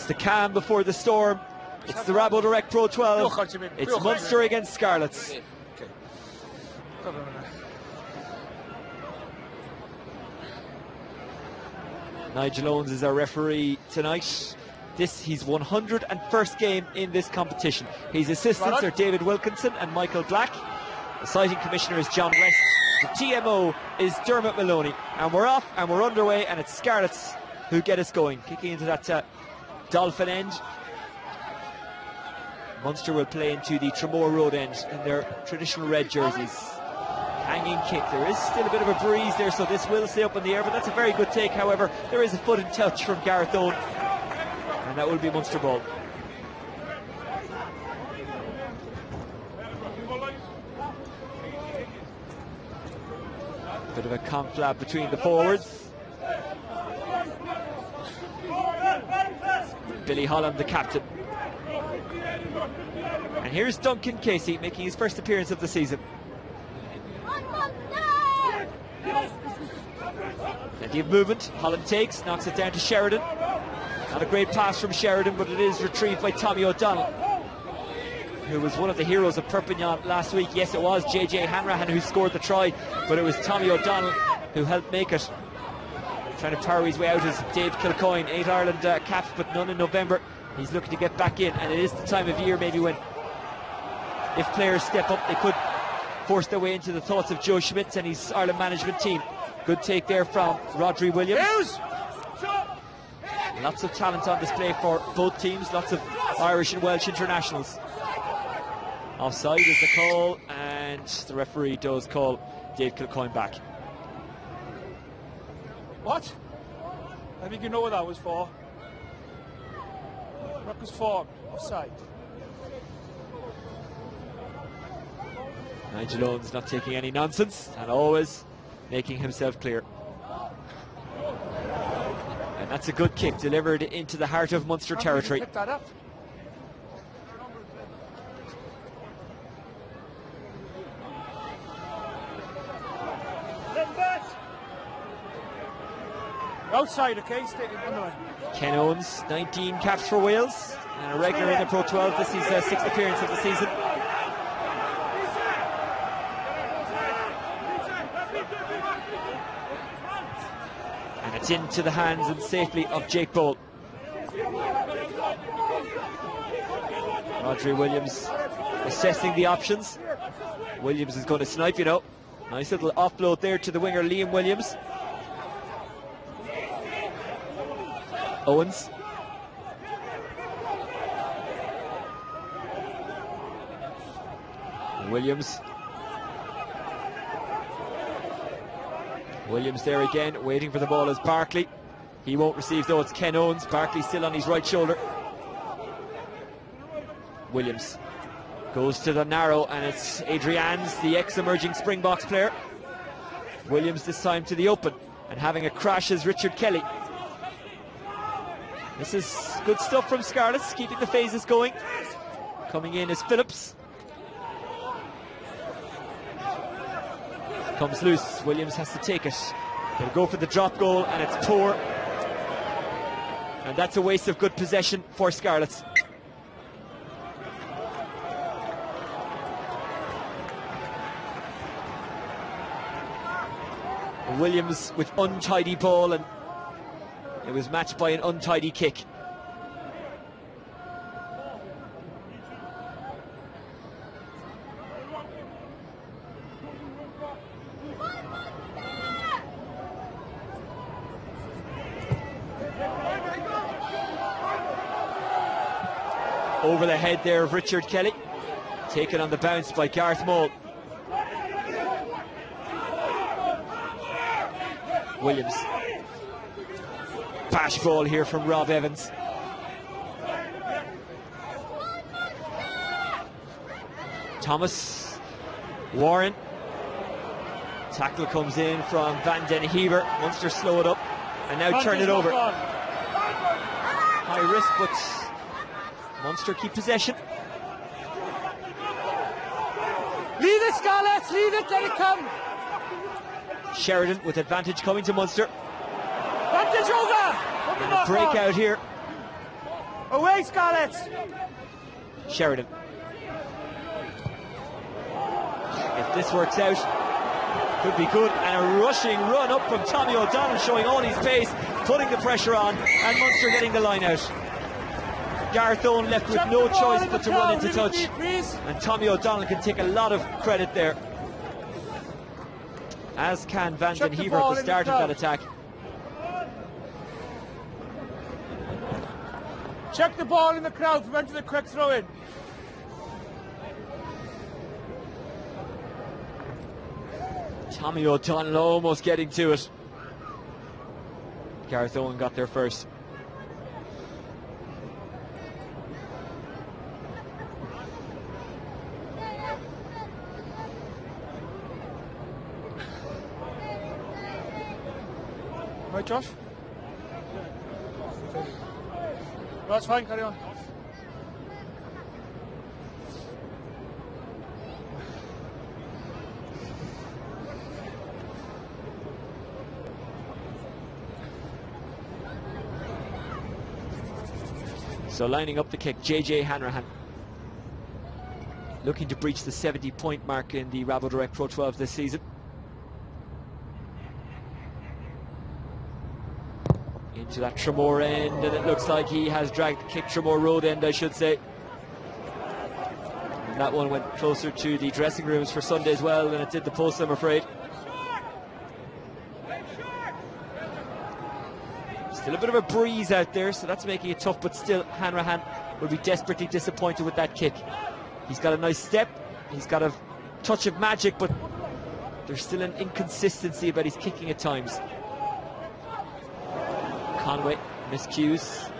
It's the calm before the storm. It's the RaboDirect PRO12. It's Munster against Scarlets. Nigel Owens is our referee tonight. This his 101st game in this competition. His assistants are David Wilkinson and Michael Black. The sighting commissioner is John West. The TMO is Dermot Maloney. And we're off and we're underway, and it's Scarlets who get us going. Kicking into that Dolphin end. Munster will play into the Tramore Road end in their traditional red jerseys. Hanging kick. There is still a bit of a breeze there, so this will stay up in the air, but that's a very good take. However, there is a foot and touch from Gareth Owen, and that will be Munster ball. Bit of a conflab between the forwards. Billy Holland, the captain. And here's Duncan Casey making his first appearance of the season. Plenty of movement. Holland takes, knocks it down to Sheridan. Not a great pass from Sheridan, but it is retrieved by Tommy O'Donnell, who was one of the heroes of Perpignan last week. Yes, it was JJ Hanrahan who scored the try, but it was Tommy O'Donnell who helped make it. Trying to power his way out is Dave Kilcoyne, 8 Ireland caps, but none in November. He's looking to get back in, and it is the time of year maybe when, if players step up, they could force their way into the thoughts of Joe Schmidt and his Ireland management team. Good take there from Rodri Williams. Lots of talent on display for both teams, lots of Irish and Welsh internationals. Offside is the call, and the referee does call Dave Kilcoyne back. What? I think you know what that was for. What was for? Offside. Nigel Owens not taking any nonsense and always making himself clear. And that's a good kick delivered into the heart of Munster territory. Pick that up. Outside, okay? Stay anyway. Ken Owens, 19 caps for Wales and a regular in the Pro12. This is his 6th appearance of the season. And it's into the hands and safely of Jake Bowl. Rodri Williams assessing the options. Williams is going to snipe, you know. Nice little offload there to the winger Liam Williams. Owens. Williams there again, waiting for the ball as Barkley. He won't receive though, it's Ken Owens. Barkley still on his right shoulder. Williams goes to the narrow, and it's Adrians, the ex-emerging Springboks player. Williams this time to the open, and having a crash is Richard Kelly. This is good stuff from Scarlets, keeping the phases going. Coming in is Phillips. Comes loose, Williams has to take it. They'll go for the drop goal, and it's poor. And that's a waste of good possession for Scarlets. Williams with untidy ball, and it was matched by an untidy kick. Over the head there of Richard Kelly, taken on the bounce by Garth Moll. Williams. Pash ball here from Rob Evans. Thomas. Warren. Tackle comes in from Van Den Heever. Munster slow it up and now turn it over. High risk, but Munster keep possession. Leave it, Scarlets, leave it, let it come. Sheridan with advantage coming to Munster. Advantage over. And a breakout here. Away, Scarlets! Sheridan. If this works out, could be good. And a rushing run up from Tommy O'Donnell, showing all his pace, putting the pressure on, and Munster getting the line out. Gareth Owen left with no choice but to run into touch, and Tommy O'Donnell can take a lot of credit there, as can Van den Heever at the start of that attack. Check the ball in the crowd, prevent the quick throw in. Tommy O'Donnell almost getting to it. Gareth Owen got there first. Right, Josh? No, that's fine, carry on. So lining up the kick, JJ Hanrahan, looking to breach the 70-point mark in the RaboDirect Pro12 this season. Into that Tramore end, and it looks like he has dragged the kick, Tramore Road end, I should say. And that one went closer to the dressing rooms for Sunday as well than it did the post, I'm afraid. Still a bit of a breeze out there, so that's making it tough, but still Hanrahan will be desperately disappointed with that kick. He's got a nice step, he's got a touch of magic, but there's still an inconsistency about his kicking at times. Conway miscues.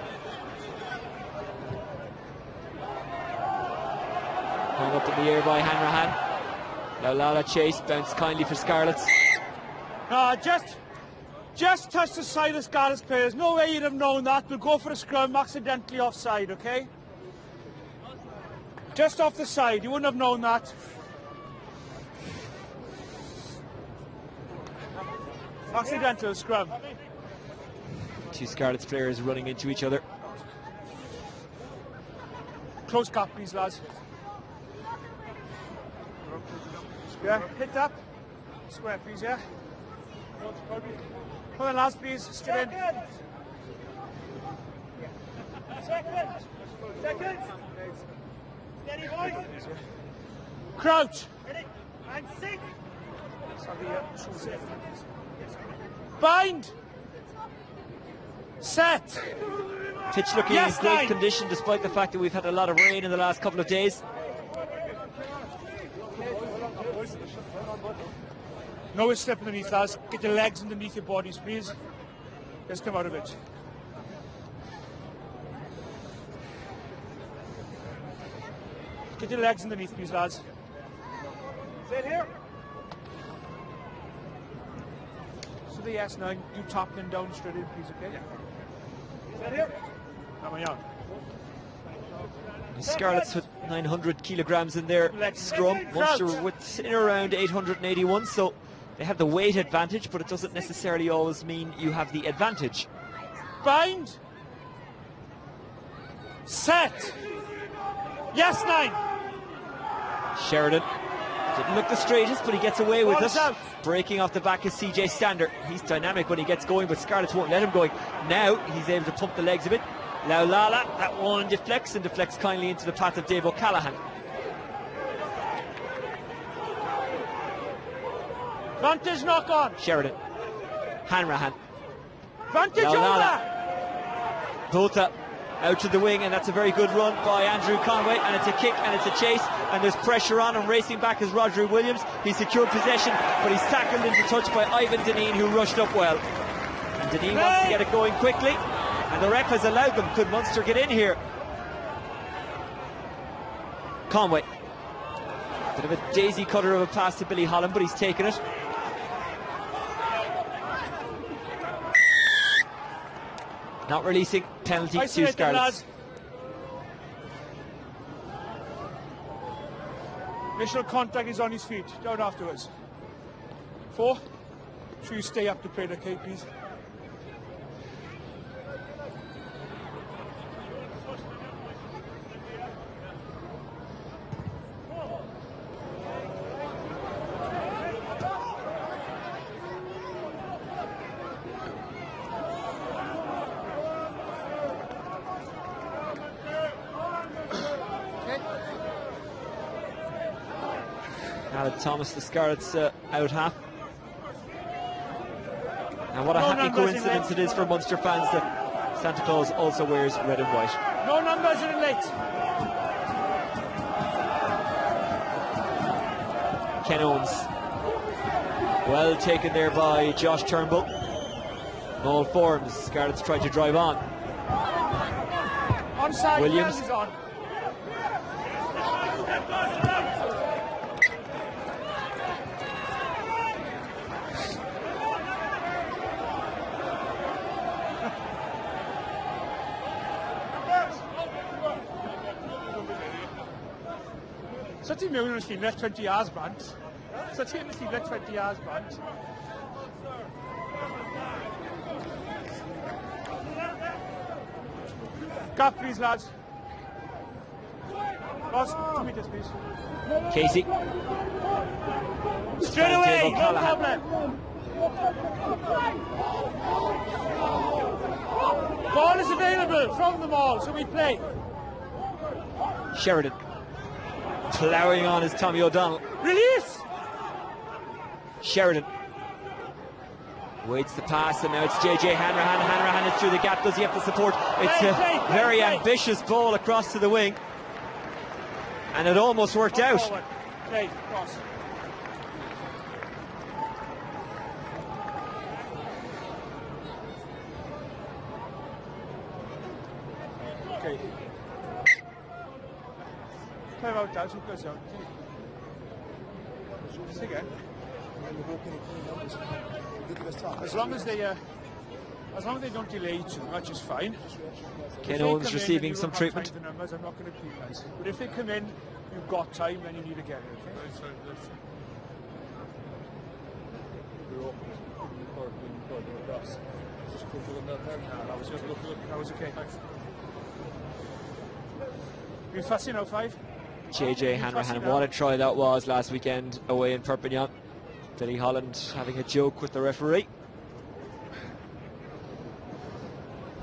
Hung up in the air by Hanrahan. Laulala chase, bounced kindly for Scarlets. Just touch the side of Scarlets players. No way you'd have known that. We'll go for a scrum, accidentally offside, okay? Just off the side, you wouldn't have known that. Accidental scrum. Two Scarlets players running into each other. Close gap, please, lads. Yeah, hit up. Square, please, yeah? Come on, lads, please. Stay in. Seconds. Steady, boys. Crouch. And sink. Bind. Set. Pitch looking in great condition despite the fact that we've had a lot of rain in the last couple of days. No step underneath, lads. Get your legs underneath your bodies, please. Let's come out of it. Get your legs underneath, please, lads. Sit here. So the yes now, you top them down straight in, please, okay? Sit here. Come on, The Scarlets with 900 kilograms in their scrum. Munster with in around 881, so they have the weight advantage, but it doesn't necessarily always mean you have the advantage. Bind. Set. Yes, 9. Sheridan didn't look the straightest, but he gets away with it. Out. Breaking off the back is CJ Stander. He's dynamic when he gets going, but Scarlets won't let him going. Now he's able to pump the legs a bit. Laulala, that one deflects kindly into the path of Dave O'Callaghan. Vantage knock on. Sheridan. Hanrahan. Vantage over. Botha out to the wing, and that's a very good run by Andrew Conway, and it's a kick and it's a chase, and there's pressure on him. Racing back is Rodri Williams. He secured possession, but he's tackled into touch by Ivan Deneen, who rushed up well. And Deneen wants to get it going quickly, and the ref has allowed them. Could Munster get in here? Conway. Bit of a daisy cutter of a pass to Billy Holland, but he's taken it. Not releasing, penalty to Scarlets. Initial contact is on his feet, down afterwards. 4. Should you stay up to play the K, please? Alan Thomas, the Scarlets out half. And what a happy coincidence it is for Munster fans that Santa Claus also wears red and white. No numbers in late. Ken Owens. Well taken there by Josh Turnbull. Ball forms. Scarlets try to drive on. Onside. Williams. Is on. Så til mewn yn llunau 20 yards bant. Så til yn llunau 20 yards bant. Gap, please, lads. Boss, 2 meters, please. Casey. Straight away, no problem. Ball is available from the ball, so we play. Sheridan. Ploughing on is Tommy O'Donnell. Release! Sheridan waits the pass, and now it's JJ Hanrahan. Hanrahan is through the gap. Does he have the support? It's a very ambitious ball across to the wing, and it almost worked out. Play, cross. Okay. Play out, Dad. Who goes out? Just again. As long as they don't delay too much, is fine. Ken Owens receiving some treatment. The numbers, I'm not going to penalise. But if they come in, you've got time, then you need to get it. Okay? That was okay. Thanks. You're fussy now, 5. JJ Hanrahan, what a try that was last weekend away in Perpignan. Billy Holland having a joke with the referee.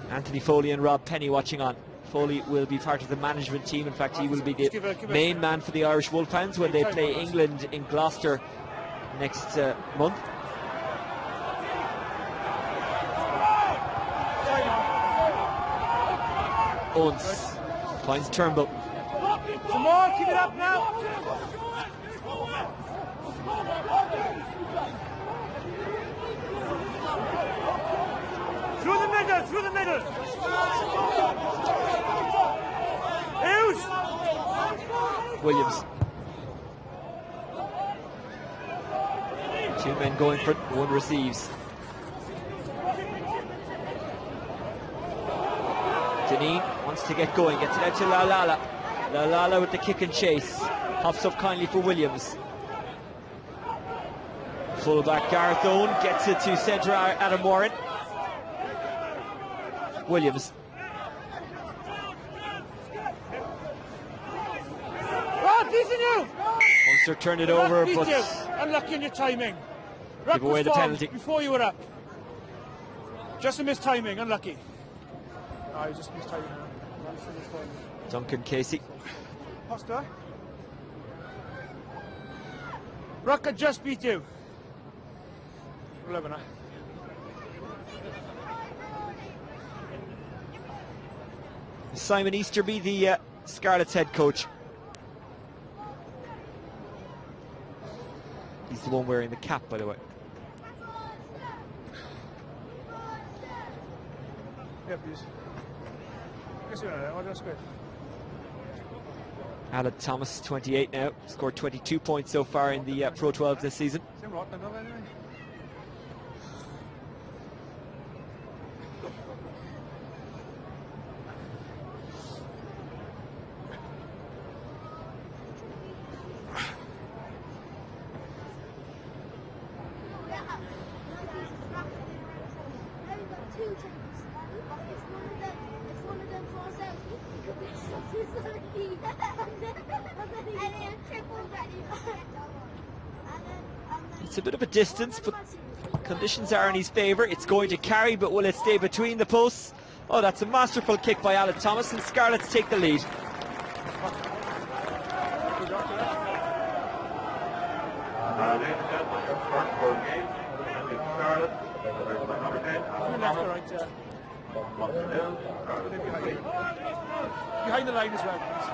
Anthony Foley and Rob Penny watching on. Foley will be part of the management team. In fact, he will be the main man for the Irish Wolfhounds when they play England in Gloucester next month. Owens finds Turnbull. Some more, keep it up now. Through the middle, through the middle. Hughes. Williams. 2 men going for it, 1 receives. Deneen wants to get going, gets it out to Lalala. Lalala with the kick and chase. Hops up kindly for Williams. Fullback Gareth Owen gets it to centre Adam Warren. Williams. Oh, decent you! Munster turned it over, but unlucky in your timing. Give away the penalty. Before you were up. Just a missed timing, unlucky. No, just missed timing. Duncan Casey. Poster. Rucker just beat you. 11. Simon Easterby, the Scarlets head coach. He's the one wearing the cap, by the way. Yeah, please. That's good. Alan Thomas, 28 now, scored 22 points so far in the Pro 12 this season. It's a bit of a distance, but conditions are in his favour. It's going to carry, but will it stay between the posts? Oh, that's a masterful kick by Alan Thomas, and Scarlets take the lead. Ladies and gentlemen, your first goal game is Scarlets, number 10. Left or right? Munster nil, Scarlets. Behind the line as well, please.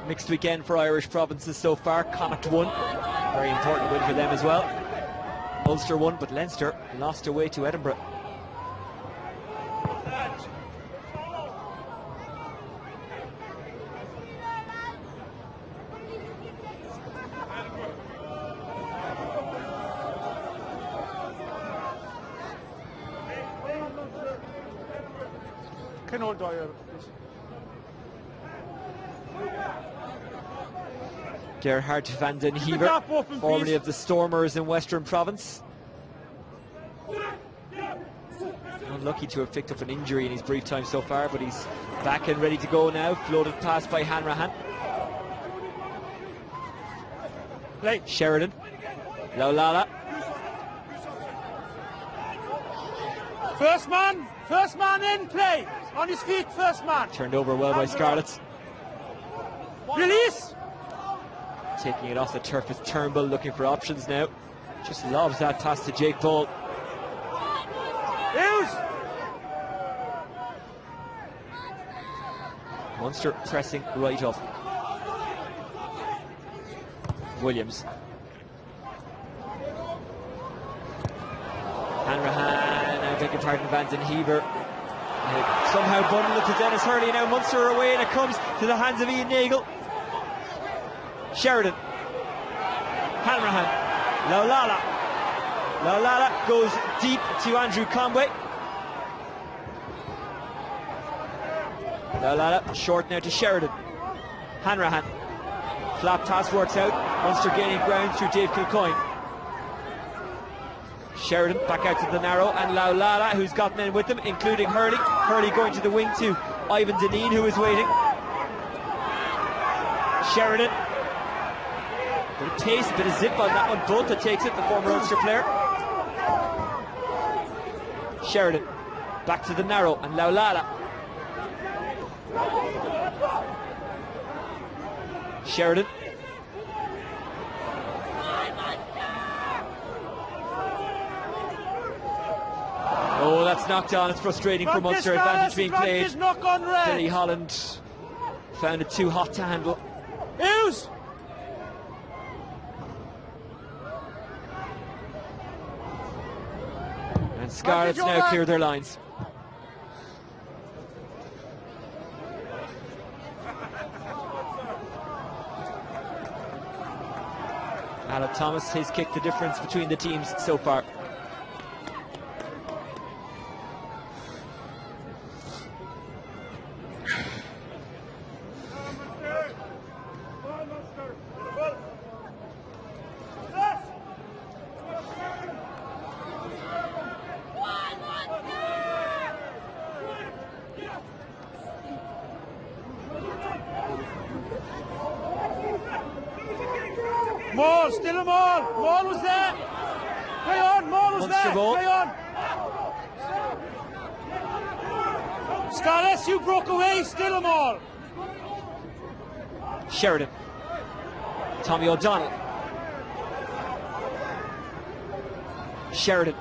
Mixed weekend for Irish provinces so far. Connacht won, very important win for them as well. Ulster won, but Leinster lost away to Edinburgh. Can hold Dyer, please. Gerhard van den Heever, formerly of the Stormers in Western Province. Unlucky to have picked up an injury in his brief time so far, but he's back and ready to go now. Floated past by Hanrahan. Play. Sheridan. Laulala. First man in play. On his feet, first man. Turned over well by Scarlets. Release. Taking it off the turf is Turnbull, looking for options now. Just lobs that pass to Jake Ball. Munster pressing right up. Williams. Hanrahan, I beg your pardon, Van den Heever. Somehow bundled it to Dennis Hurley. Now Munster are away and it comes to the hands of Ian Nagel. Sheridan. Hanrahan. Laulala. Laulala goes deep to Andrew Conway. Laulala short now to Sheridan. Hanrahan. Flat pass works out. Munster gaining ground through Dave Kilcoyne. Sheridan back out to the narrow, and Laulala, who's got men with him, including Hurley. Hurley going to the wing to Ivan Deneen, who is waiting. Sheridan. Bit of pace, a bit of zip on that one. Bolta takes it, the former Ulster player. Sheridan back to the narrow, and Laulala. Sheridan. Oh, that's knocked on. It's frustrating for Munster. Advantage being played. Billy Holland found it too hot to handle. Hughes. And Scarlets now clear their lines. Alan Thomas has kicked the difference between the teams so far. Maul, still a Maul. Maul was there. Play on, Maul was Munster there. ball. Play on. Scarlets, you broke away. Still a Maul. Sheridan. Tommy O'Donnell. Sheridan.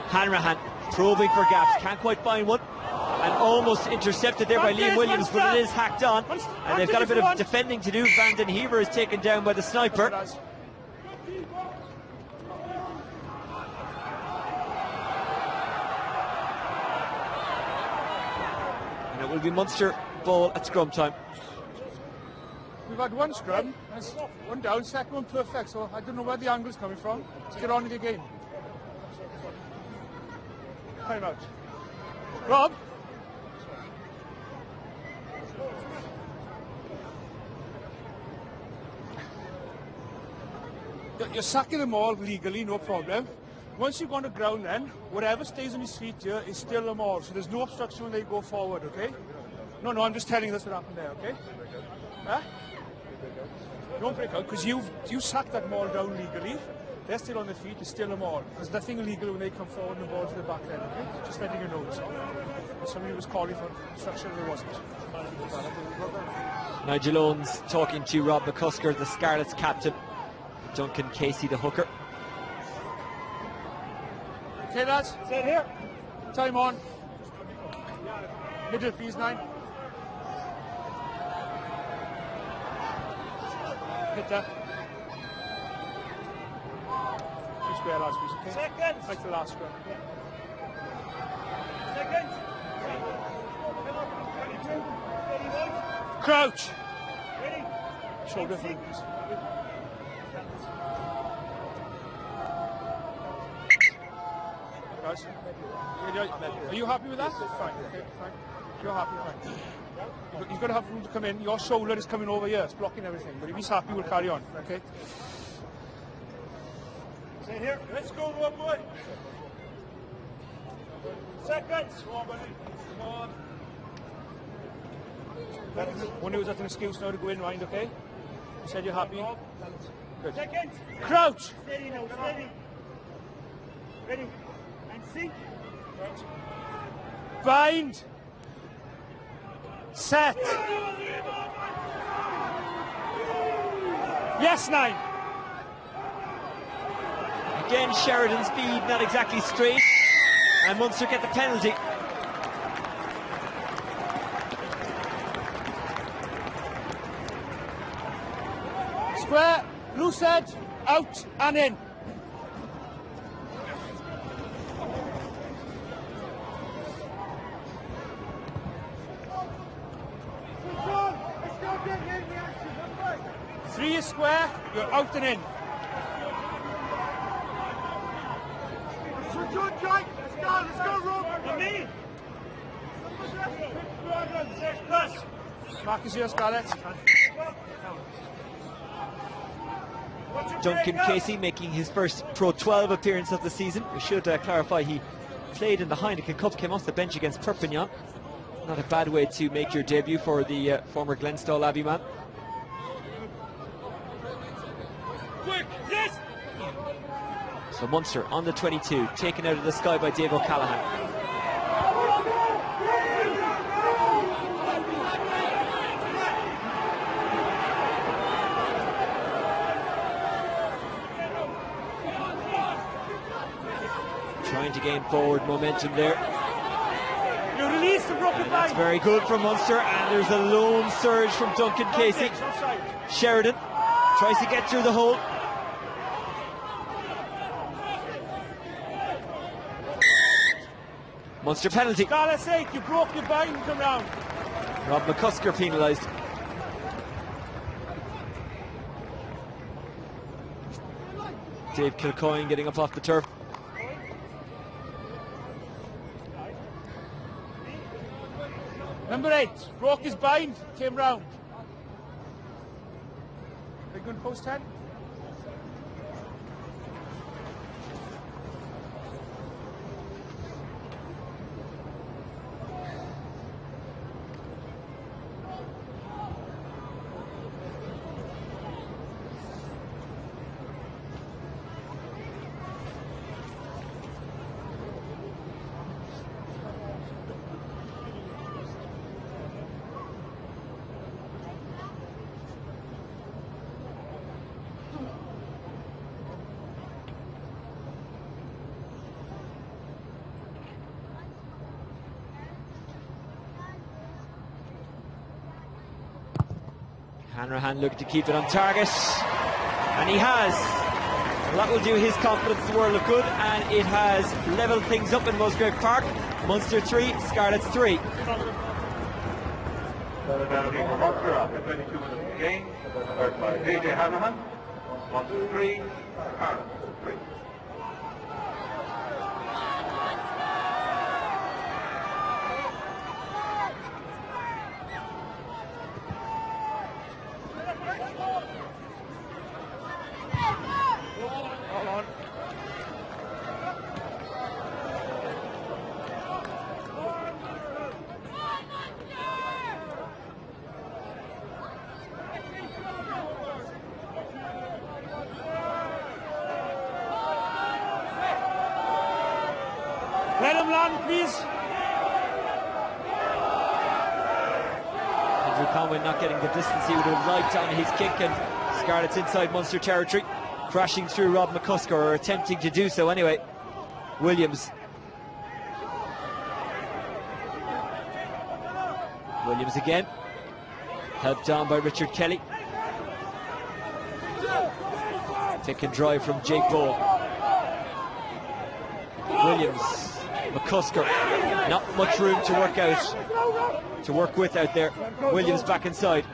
Hanrahan probing for gaps. Can't quite find one. And almost intercepted there by Liam Williams, but it is hacked on. And they've got a bit of defending to do. Van den Heever is taken down by the sniper. And it will be Munster ball at scrum time. We've had one scrum, that's one down, second one perfect, so I don't know where the angle's coming from. Let's get on with the game. Time out. Rob? You're sacking them all legally, no problem. Once you've gone to ground then, whatever stays on his feet here is still a maul, so there's no obstruction when they go forward, okay? No, I'm just telling you that's what happened there, okay? Huh? Don't break out, because you sacked that maul down legally. They're still on their feet, there's still a maul. There's nothing illegal when they come forward and the ball to the back end, okay? Just letting you know. Somebody was calling for obstruction, there wasn't. Nigel Owens talking to Rob McCusker, the Scarlets captain. Duncan Casey, the hooker. Okay, lads, sit here. Time on. Middle, please, 9. Hit that. Square last piece, okay? Seconds! Like the last square. Seconds! Crouch! Ready? Shoulder for please. Guys, are you happy with that? Fine, okay, fine. You're happy, fine. You've got to have room to come in. Your shoulder is coming over here, it's blocking everything. But if he's happy, we'll carry on, okay? Stay here. Let's go, one boy. Seconds. Come on, buddy. Come on. One who was at an excuse now to go in, mind, okay? You said you're happy. Good. Seconds. Crouch. Steady now, steady. Ready. And sink. Crouch. Bind. Set. Yes, 9. Again, Sheridan's speed not exactly straight, and Munster get the penalty. Square, loose edge, out and in. Three is square, you're out and in. Let's go, Rob. Me. Mark is here, Scarlets. Duncan Casey making his first Pro 12 appearance of the season. We should clarify he played in the Heineken Cup, came off the bench against Perpignan. Not a bad way to make your debut for the former Glenstall Abbey man. Quick, yes. So Munster on the 22, taken out of the sky by Dave O'Callaghan. Trying to gain forward momentum there. You release the broken That's very good from Munster, and there's a lone surge from Duncan Casey. Sheridan tries to get through the hole. Munster penalty. God's sake, you broke your bind, come round. Rob McCusker penalised. Dave Kilcoyne getting up off the turf. Number 8, broke his bind, came round. Are you going post 10? Hanrahan looking to keep it on target, and he has. Well, that will do his confidence the world of good, and it has levelled things up in Musgrave Park. Munster 3, Scarlets 3. Penalty for Munster after 22 minutes of the game, started by AJ Hanrahan. Munster 3, Scarlets 3. Let him land, please. Andrew Conway not getting the distance he would have liked on his kick, and Scarlets inside Munster territory, crashing through Rob McCusker, or attempting to do so anyway. Williams again, helped on by Richard Kelly. Pick and drive from Jake Bowl. Williams, McCusker, not much room to work with out there. Williams back inside.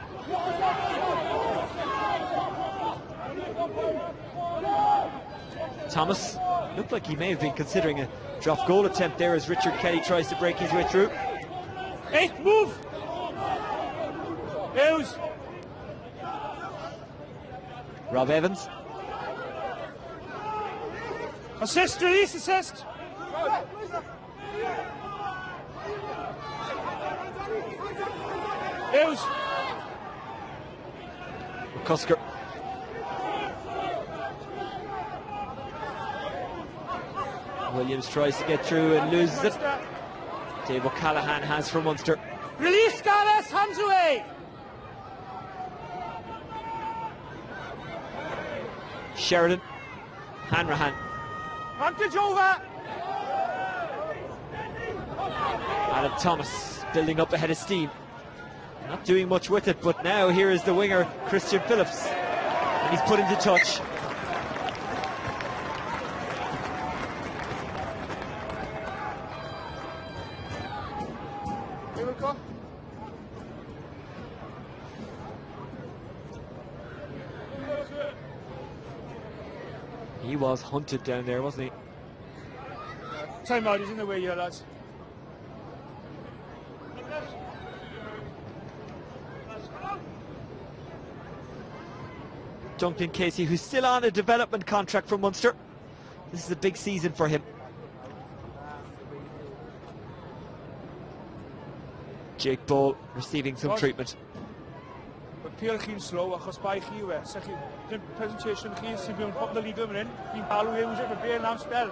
Thomas looked like he may have been considering a drop goal attempt there as Richard Kelly tries to break his way through. Hey, move! Hughes! Rob Evans. Assist, release, assist! Hughes! McCusker. Williams tries to get through and loses it. Dave O'Callaghan has for Munster. Release, Scarlets, hands away! Sheridan. Hanrahan. Vantage over! Adam Thomas building up ahead of steam. Not doing much with it, but now here is the winger, Christian Phillips. And he's put into touch. He was hunted down there, wasn't he? Time out, he's in the way here, lads. Duncan Casey, who's still on a development contract for Munster. This is a big season for him. Jake Bowl receiving some treatment. But Pierre chi'n slow, achos bai chi we. Sech chi, dim presentation chi sy'n bydd yn pobl y liga fan hyn. Fi'n palw ei wysig, mae be'n am spel.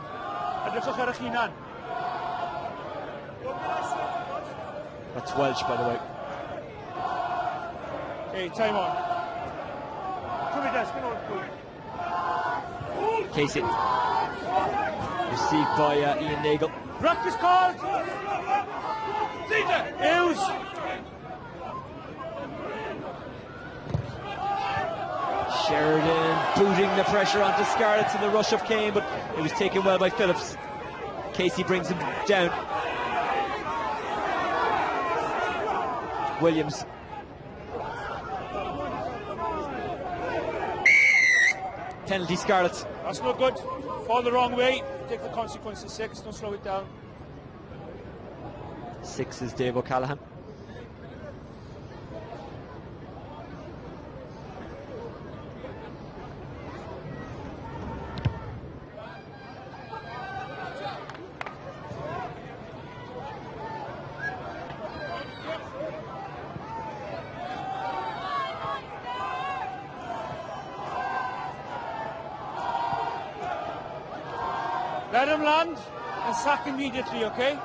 Edrychwch ar eich hunan. That's Welsh, by the way. Hey, time on. Come here, Des, come on. Casey. Received by Ian Nagel. Ruck is called! Hughes! Sheridan booting the pressure onto Scarlets in the rush of Kane, but it was taken well by Phillips. Casey brings him down. Williams. Penalty Scarlets. That's not good. Fall the wrong way. Take the consequences. 6, don't slow it down. 6 is Dave O'Callaghan. Let him land and sack immediately, okay?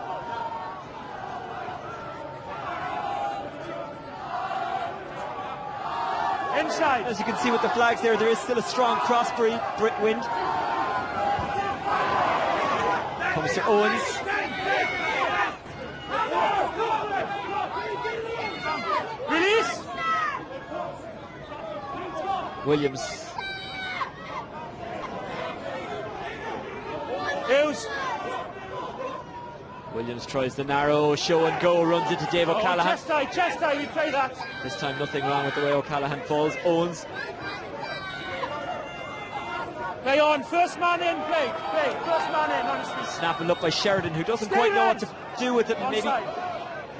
Inside. As you can see with the flags there is still a strong crossbreed wind. Comes to Owens. Release. Williams. Hughes. Williams tries the narrow show and go, runs into Dave O'Callaghan. Chest eye, we play that. This time nothing wrong with the way O'Callaghan falls. Owens. Play on, first man in, play, first man in, honestly. Snapping up by Sheridan, who doesn't quite know what to do with it, and maybe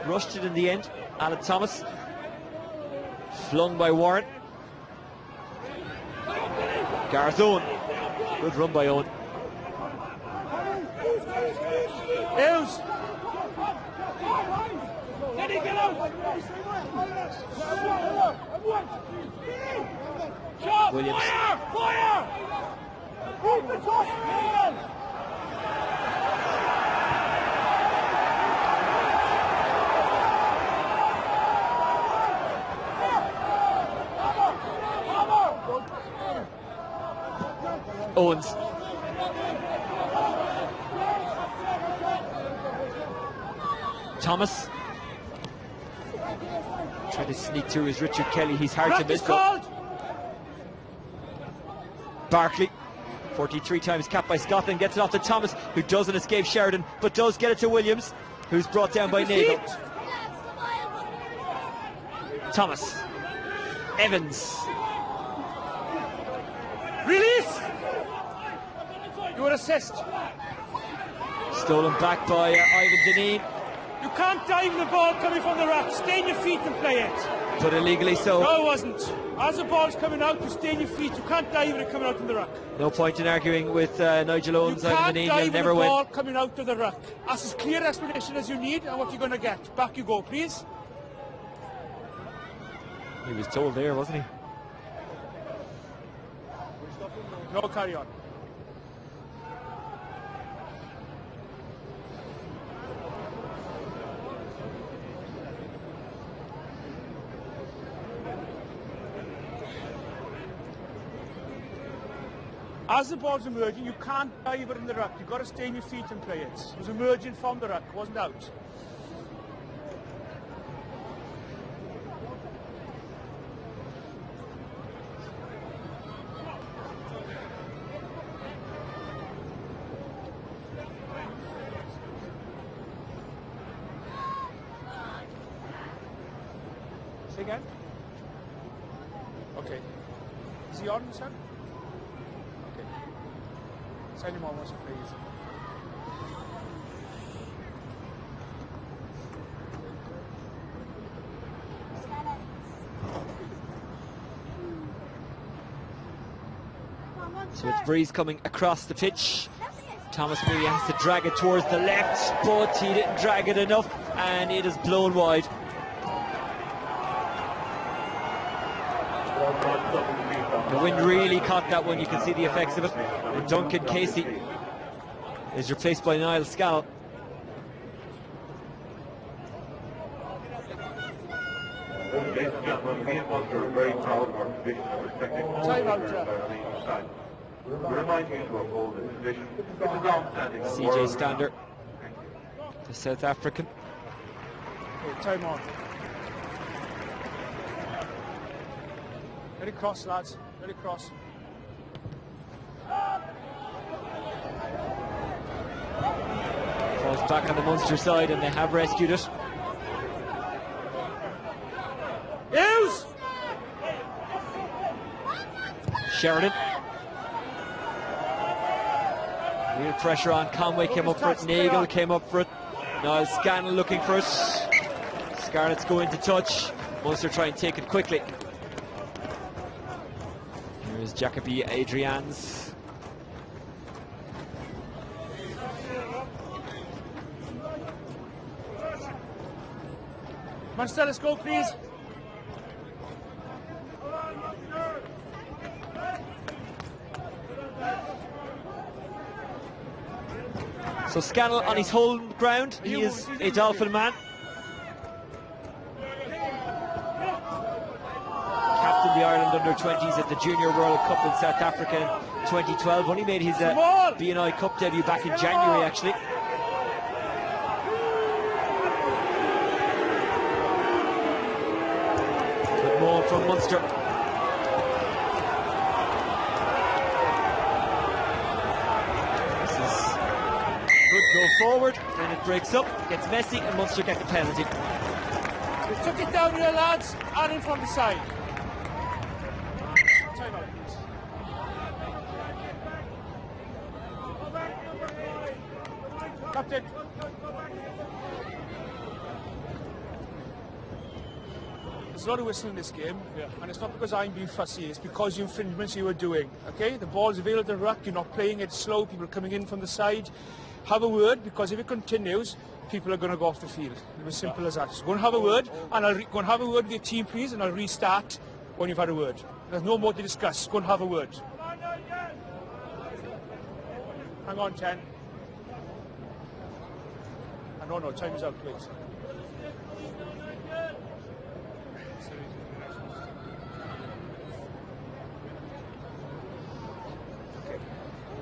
rushed it in the end. Alan Thomas. Flung by Warren. Gareth Owen. Good run by Owen. Hughes. Williams. Owens. Thomas. Trying to sneak through is Richard Kelly. He's hard to miss. Barkley. 43 times capped by Scotland. Gets it off to Thomas, who doesn't escape Sheridan, but does get it to Williams, who's brought down by Nagel. Thomas. Evans. Release! Your assist. Stolen back by Ivan Deneen. You can't dive the ball coming from the rack. Stay on your feet and play it. But illegally so. No, it wasn't. As the ball's coming out, you stay on your feet. You can't dive when it's coming out from the rack. No point in arguing with Nigel Owens. You can't dive never the win. ball coming out of the rack. That's as clear explanation as you need and what you're going to get. Back you go, please. He was told there, wasn't he? No, carry on. As the ball's emerging, you can't dive it in the ruck. You've got to stay on your feet and play it. It was emerging from the ruck, wasn't out. Say again? Okay. Is he on, son? Okay. Send him on once, please. So it's Breeze coming across the pitch. Thomas Murray has to drag it towards the left, but he didn't drag it enough, and it is blown wide. The wind really caught that one, you can see the effects of it. And Duncan Casey is replaced by Niall Scannell. Ladies and gentlemen, me and Munster are very proud of our tradition of respecting all Time out, players Jeff. on each side. We remind you to uphold this tradition, which is long-standing. CJ Stander, the South African. Okay, time on. Let it cross, lads. Let it cross. Falls back on the Munster side, and they have rescued it. Hughes! Sheridan. Real pressure on. Conway came up for it. Nagel came up for it. Now Scannell looking for it. Scarlets go into touch. Munster try and take it quickly. Here's Jacoby Adrians. Munster, let's go, please. So Scannell on his home ground. He is a Dolphin man. Captained the Ireland under-20s at the Junior World Cup in South Africa in 2012. Only made his B&I Cup debut back in January, actually. Good ball from Munster. Go forward, then it breaks up, gets messy, and Munster get the penalty. We took it down here, lads, and in from the side. Time out, please. Captain. There's a lot of whistling in this game, and it's not because I'm being fussy, it's because the infringements you were doing, okay? The ball's available at the ruck, you're not playing it slow, people are coming in from the side. Have a word, because if it continues, people are going to go off the field. It was simple as that. So go and have a word, and I'll go and have a word with your team, please, and I'll restart when you've had a word. There's no more to discuss. Go and have a word. Hang on, 10. No, time is out, please.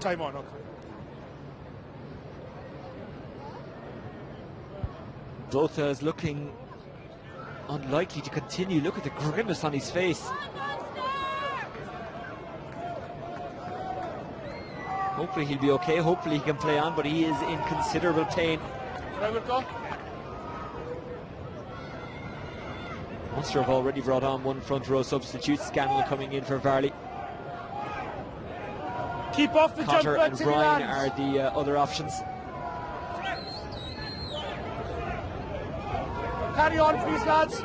Time on, okay. Botha is looking unlikely to continue. Look at the grimace on his face. Hopefully he'll be okay. Hopefully he can play on, but he is in considerable pain. Munster have already brought on one front row substitute. Scannell coming in for Varley. Keep off the Cotter jump and Ryan are the other options. Carry on, please, lads.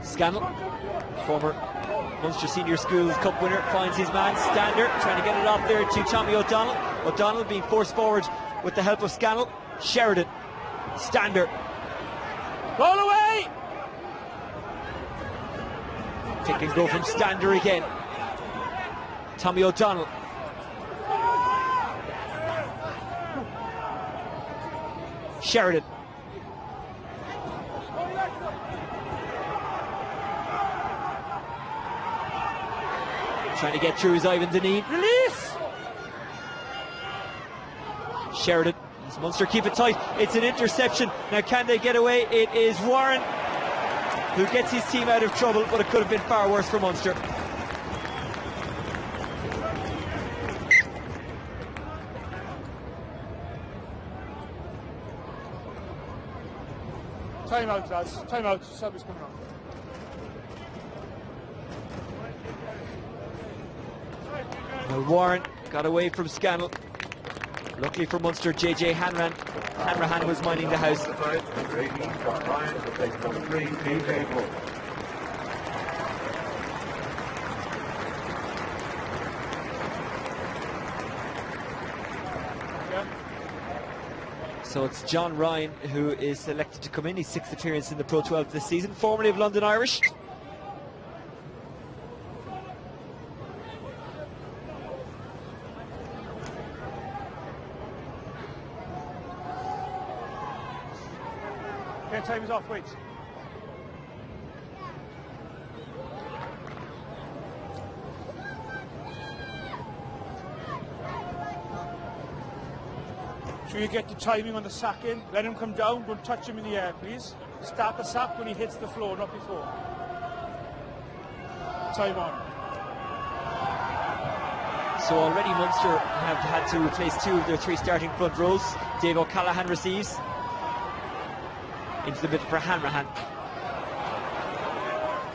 Scannell, former Munster Senior Schools Cup winner, finds his man Stander, trying to get it off there to Tommy O'Donnell. O'Donnell being forced forward with the help of Scannell. Sheridan, Stander. Roll away! Pick and go from Stander again. Tommy O'Donnell. Sheridan. Trying to get through his Ivan Deneen. Release! Sheridan. Does Munster keep it tight? It's an interception. Now can they get away? It is Warren who gets his team out of trouble, but it could have been far worse for Munster. Time out, lads. Time out. Somebody's coming on. Now Warren got away from Scannell. Luckily for Munster, JJ Hanrahan was minding the house. So it's John Ryan who is selected to come in. His 6th appearance in the Pro 12 this season, formerly of London Irish. Okay, time is off, wait. So you get the timing on the sack in, let him come down, don't touch him in the air, please. Start the sack when he hits the floor, not before. Time on. So already Munster have had to replace 2 of their 3 starting front rows. Dave O'Callaghan receives. Into the middle for Hanrahan.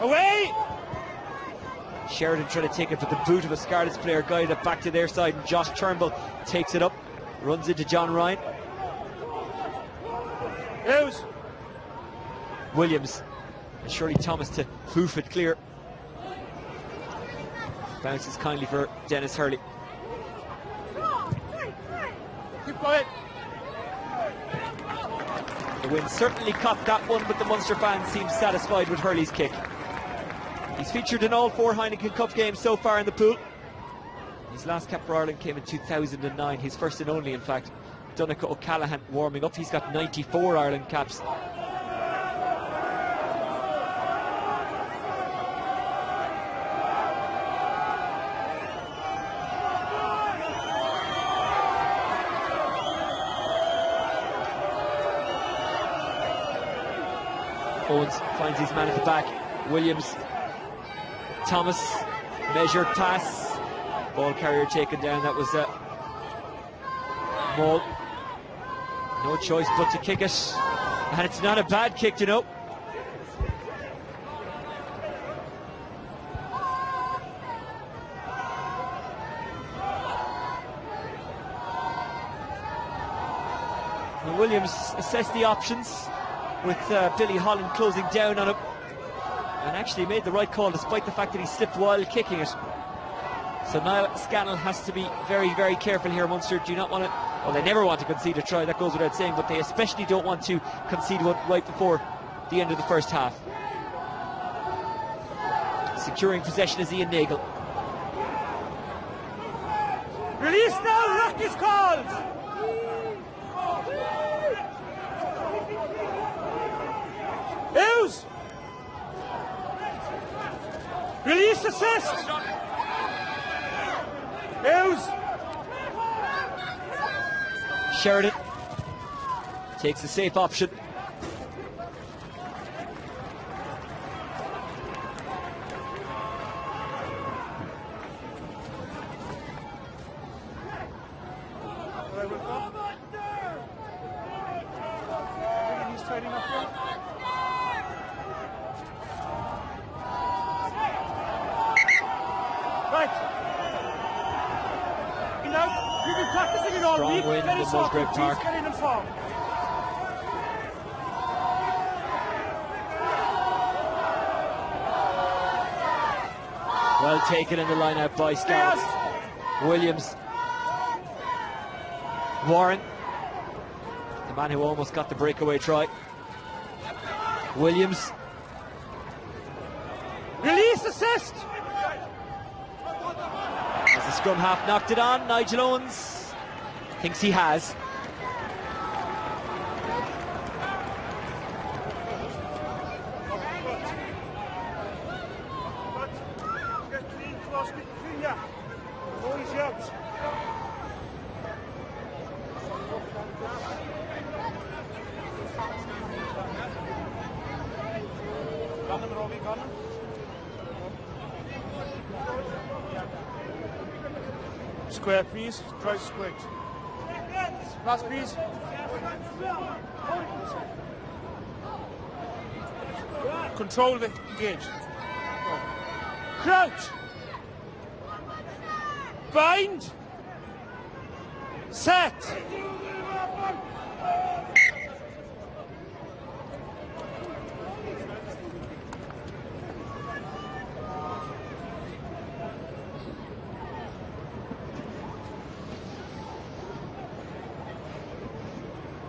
Away! Sheridan trying to take it, but the boot of a Scarlets player guided it back to their side, and Josh Turnbull takes it up, runs into John Ryan. Hughes. Williams and Shirley Thomas to hoof it clear. Bounces kindly for Dennis Hurley. Keep going. The wind certainly caught that one, but the Munster fans seem satisfied with Hurley's kick. He's featured in all 4 Heineken Cup games so far in the pool. His last cap for Ireland came in 2009, his first and only in fact. Donncha O'Callaghan warming up, he's got 94 Ireland caps. Owens finds his man at the back. Williams, Thomas, measured pass. Ball carrier taken down. That was Maul. No choice but to kick it. And it's not a bad kick, you know. And Williams assessed the options, with Billy Holland closing down on him, and actually made the right call despite the fact that he slipped while kicking it. So now Scannell has to be very, very careful here. Munster do not want to, well, they never want to concede a try, that goes without saying, but they especially don't want to concede one right before the end of the first half. Securing possession is Ian Nagle. Release now, ruck is called! Hughes! Release assist! Hughes! Sheridan takes the safe option. Strong wind in Musgrave Park. Well taken in the line-out by Scarlets. Williams. Warren, the man who almost got the breakaway try. Williams. Release assist! As the scrum half knocked it on, Nigel Owens thinks he has. Square, please. Try square. Pass, please. Control the engage. Crouch. Bind. Set.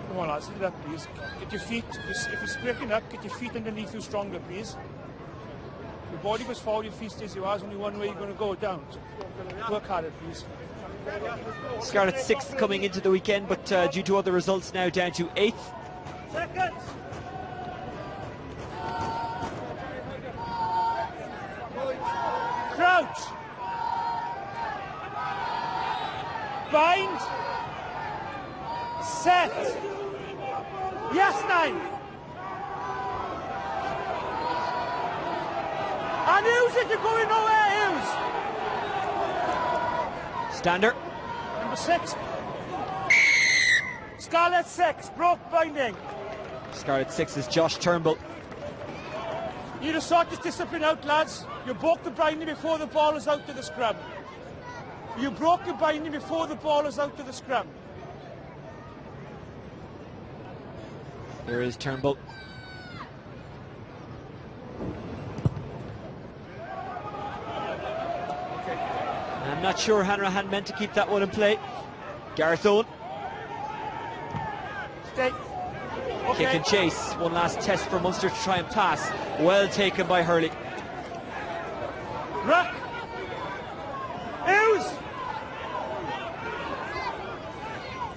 Come on, lads, sit up, please. Get your feet, if it's breaking up, get your feet underneath you stronger, please. Your body goes forward, your feet stays. There's only one way you're going to go, down. So work harder, please. Scarlets 6th coming into the weekend, but due to other results now down to 8th. Seconds. Crouch. Bind. Set. Yes, 9. And Hughes, if you're going nowhere, Hughes. Stander. Number 6. Scarlet 6, broke binding. Scarlet 6 is Josh Turnbull. You need to sort this discipline out, lads. You broke the binding before the ball is out to the scrum. You broke your binding before the ball is out to the scrum. Here is Turnbull. I'm not sure Hanrahan meant to keep that one in play. Gareth Owen. Stay. Okay. Kick and chase. One last test for Munster to try and pass. Well taken by Hurley. Rock. Hughes.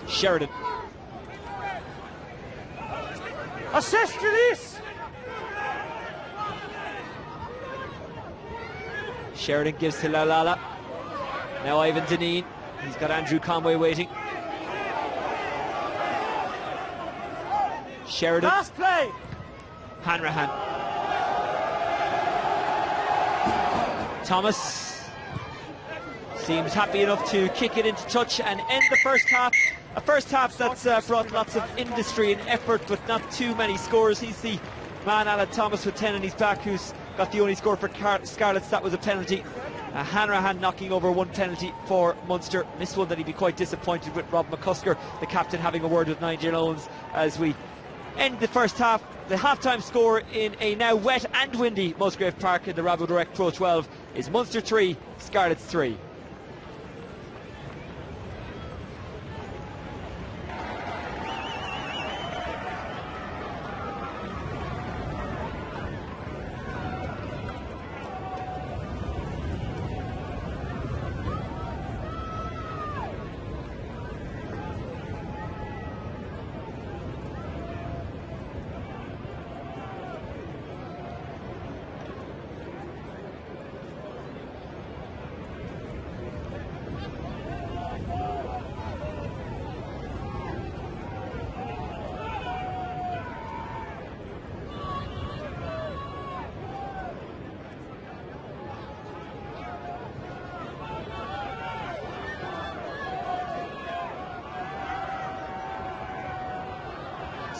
Sheridan. Assist release. Sheridan gives to Laulala. Now Ivan Dineen. He's got Andrew Conway waiting. Sheridan. Last play. Hanrahan. Thomas seems happy enough to kick it into touch and end the first half. A first half that's brought lots of industry and effort, but not too many scores. He's the man, Alan Thomas, with 10 in his back, who's got the only score for Scarlets. That was a penalty. Hanrahan knocking over one penalty for Munster. This one that he'd be quite disappointed with. Rob McCusker, the captain, having a word with Nigel Owens as we end the first half. The half-time score in a now wet and windy Musgrave Park in the RaboDirect PRO12 is Munster 3, Scarlets 3.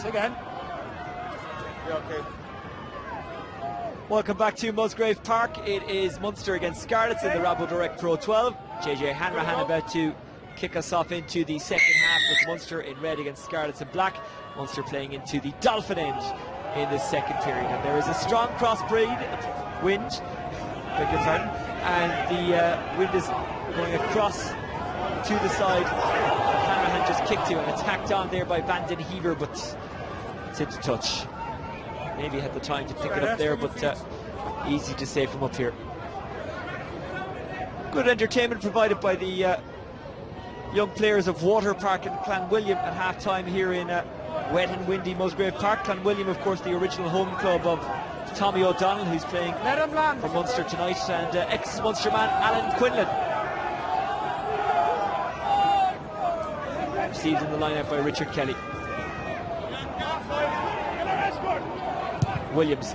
Again. Yeah, okay. Welcome back to Musgrave Park. It is Munster against Scarlets in the RaboDirect PRO12. JJ Hanrahan about to kick us off into the second half with Munster in red against Scarlets in black. Munster playing into the Dolphin end in the second period. And there is a strong crossbreed wind, beg your pardon, and the wind is going across to the side. Hanrahan just kicked to and attacked on there by Van den Heever, but tipped to touch. Maybe had the time to pick it up there, but easy to save from up here. Good entertainment provided by the young players of Water Park in Clanwilliam at half-time here in wet and windy Musgrave Park. Clanwilliam, of course, the original home club of Tommy O'Donnell, who's playing for Munster tonight, and ex-Munster man Alan Quinlan. Received in the lineup by Richard Kelly. Williams.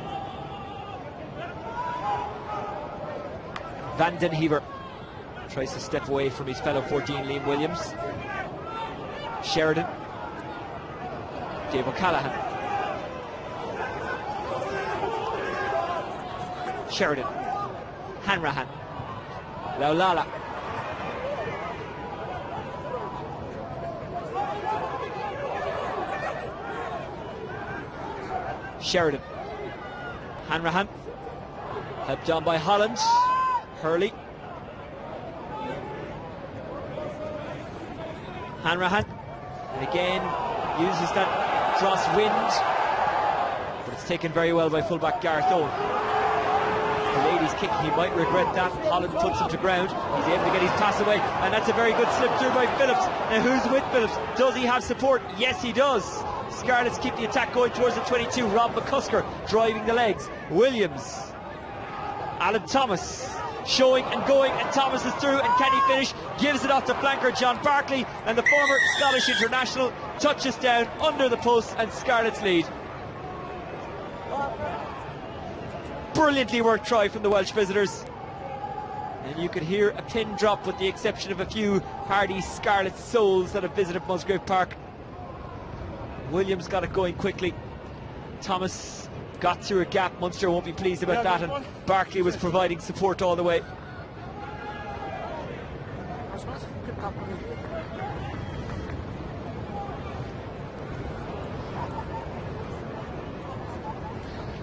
Van den Heever tries to step away from his fellow 14, Liam Williams. Sheridan. Dave O'Callaghan. Sheridan. Hanrahan. Laulala. Sheridan. Hanrahan, helped on by Holland. Hurley. Hanrahan, and again uses that cross wind, but it's taken very well by fullback Gareth Owen. The ladies kick, he might regret that. Holland puts him to ground. He's able to get his pass away, and that's a very good slip through by Phillips. Now who's with Phillips? Does he have support? Yes, he does. Scarlets keep the attack going towards the 22. Rob McCusker driving the legs. Williams. Alan Thomas showing and going, and Thomas is through, and can he finish? Gives it off to flanker John Barkley, and the former Scottish international touches down under the post, and Scarlets lead. Brilliantly worked try from the Welsh visitors, and you could hear a pin drop with the exception of a few hardy Scarlet souls that have visited Musgrave Park. Williams got it going quickly. Thomas got through a gap. Munster won't be pleased about that, and Barkley was providing support all the way.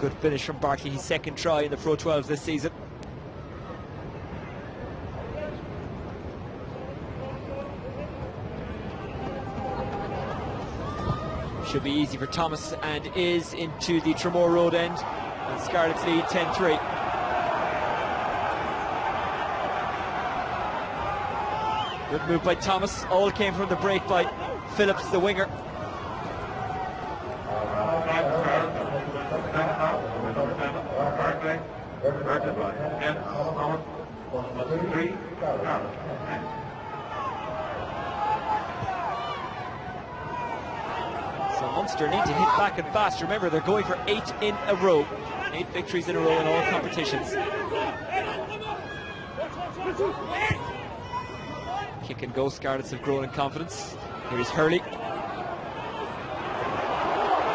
Good finish from Barkley, his second try in the Pro12 this season. Should be easy for Thomas, and is into the Tremore Road end, and Scarlets lead 10-3. Good move by Thomas, all came from the break by Phillips, the winger. So Munster need to hit back and fast. Remember, they're going for 8 in a row. 8 victories in a row in all competitions. Kick and go. Scarlets have grown in confidence. Here's Hurley.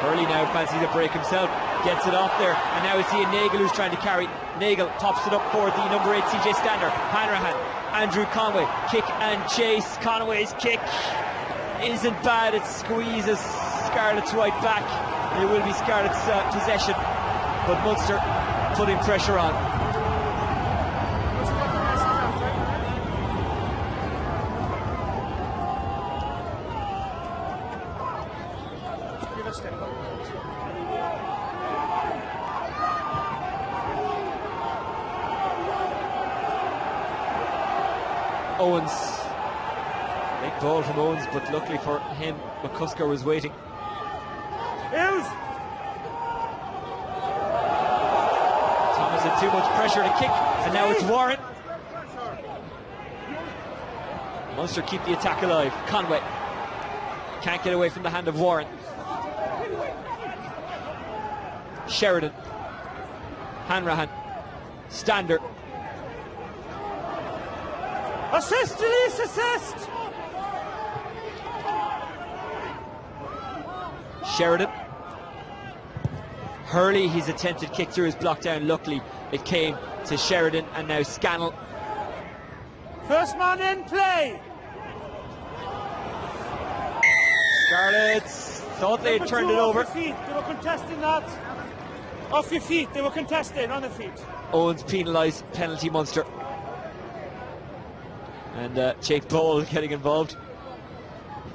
Hurley now fancies a break himself. Gets it off there. And now it's Ian Nagle who's trying to carry. Nagle tops it up for the number 8 CJ Stander. Hanrahan. Andrew Conway. Kick and chase. Conway's kick isn't bad. It squeezes Scarlets right back. It will be Scarlets possession, but Munster putting pressure on. Owens. Big ball from Owens, but luckily for him, McCusker was waiting. Thomas had too much pressure to kick, and now it's Warren. Munster keep the attack alive. Conway can't get away from the hand of Warren. Sheridan. Hanrahan. Stander. Assist, Denise, assist! Sheridan. Hurley, his attempted kick through his block down. Luckily, it came to Sheridan, and now Scannell. First man in play. Scarlets thought they had turned it over. Off your feet. They were contesting that. Off your feet. They were contesting on the feet. Owens penalised, penalty Munster. And Jake Ball getting involved.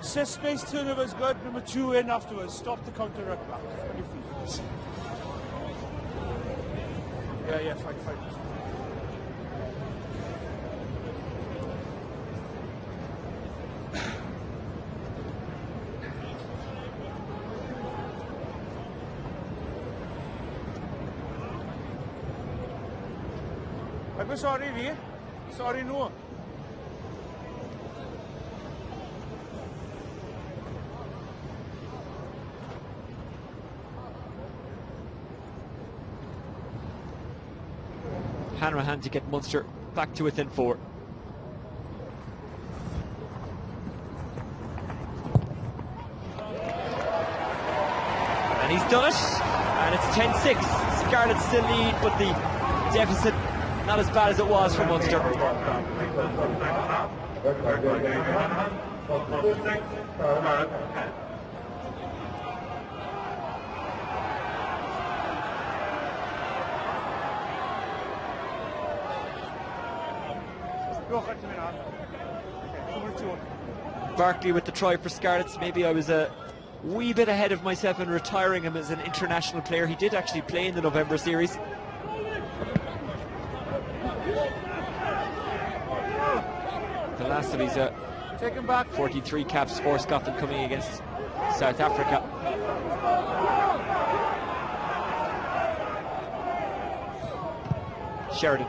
Set space turnover is good. Number 2 in afterwards. Stop the counter right back. On your feet. Yeah, fine. I'm sorry, Lee. Sorry, no. Hanrahan to get Munster back to within 4. And he's done it, and it's 10-6. Scarlets still lead, but the deficit not as bad as it was for Munster. Barkley with the try for Scarlets. Maybe I was a wee bit ahead of myself in retiring him as an international player. He did actually play in the November series. The last of his 43 caps for Scotland coming against South Africa. Sheridan.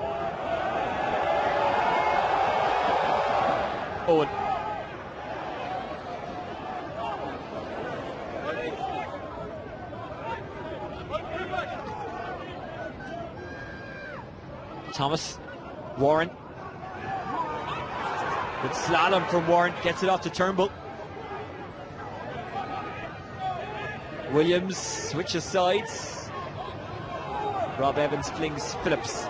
Owen. Thomas. Warren. Good slalom from Warren, gets it off to Turnbull. Williams switches sides. Rob Evans flings Phillips.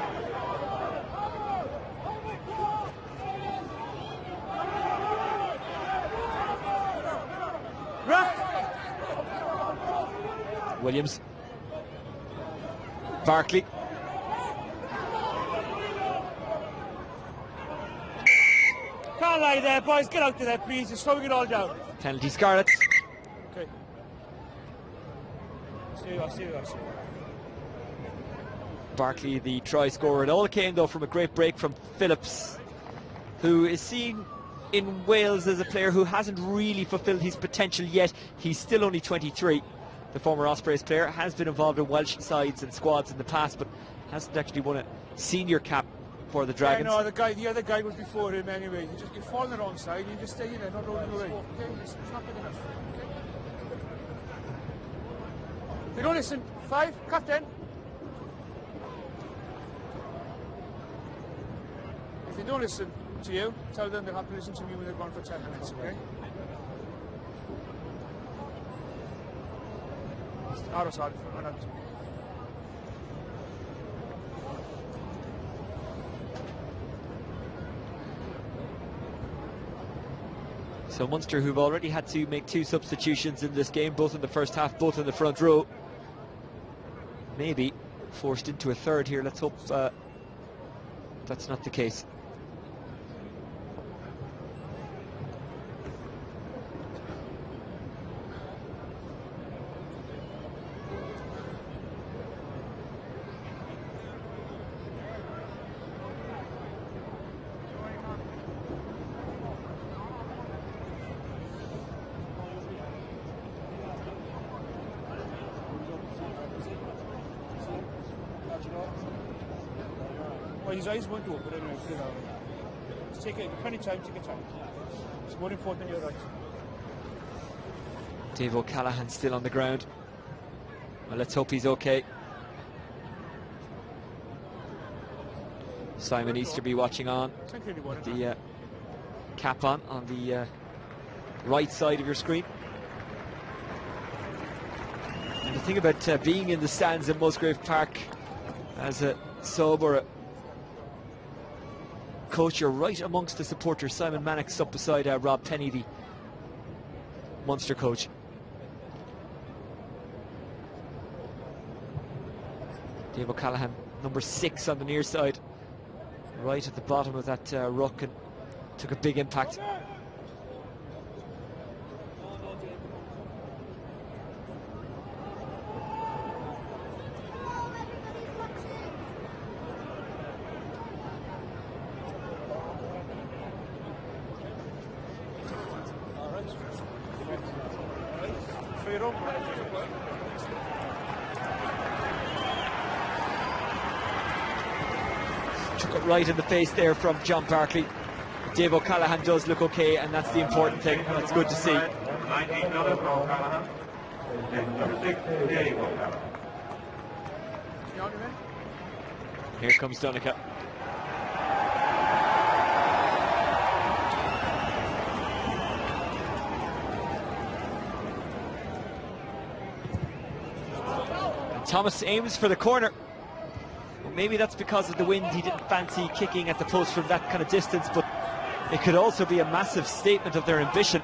Williams. Barkley. Can't lie there, boys. Get out of there, please. You're slowing it all down. Penalty Scarlets. Okay. See you. Barkley, the try scorer. It all came, though, from a great break from Phillips, who is seen in Wales as a player who hasn't really fulfilled his potential yet. He's still only 23. The former Ospreys player has been involved in Welsh sides and squads in the past, but hasn't actually won a senior cap for the Dragons. Yeah, no, the other guy was before him anyway. You fall on the wrong side, you just stay in there, not rolling away. Okay, it's not good enough. Okay? If you don't listen, 5, captain. If they don't listen to you, tell them they'll have to listen to me when they're gone for 10 minutes, okay? So Munster, who've already had to make 2 substitutions in this game, both in the first half, both in the front row, maybe forced into a third here. Let's hope that's not the case. Well, his eyes won't open anyway. Just take it, plenty of time, take your time. It's more important than your right. Dave O'Callaghan still on the ground. Well, let's hope he's okay. Simon Easterby watching on with the cap on the right side of your screen. The thing about being in the stands in Musgrave Park as a sub or a coach, you're right amongst the supporters. Simon Mannix up beside Rob Penny, the Munster coach. Dave O'Callaghan, number 6 on the near side, right at the bottom of that ruck, and took a big impact. Took it right in the face there from John Barkley. Dave O'Callaghan does look okay, and that's the important thing. That's good to see. 19 for O'Callaghan. Number 6, Dave O'Callaghan. Here comes Donica. And Thomas aims for the corner. Well, maybe that's because of the wind. He didn't fancy kicking at the post from that kind of distance, but it could also be a massive statement of their ambition.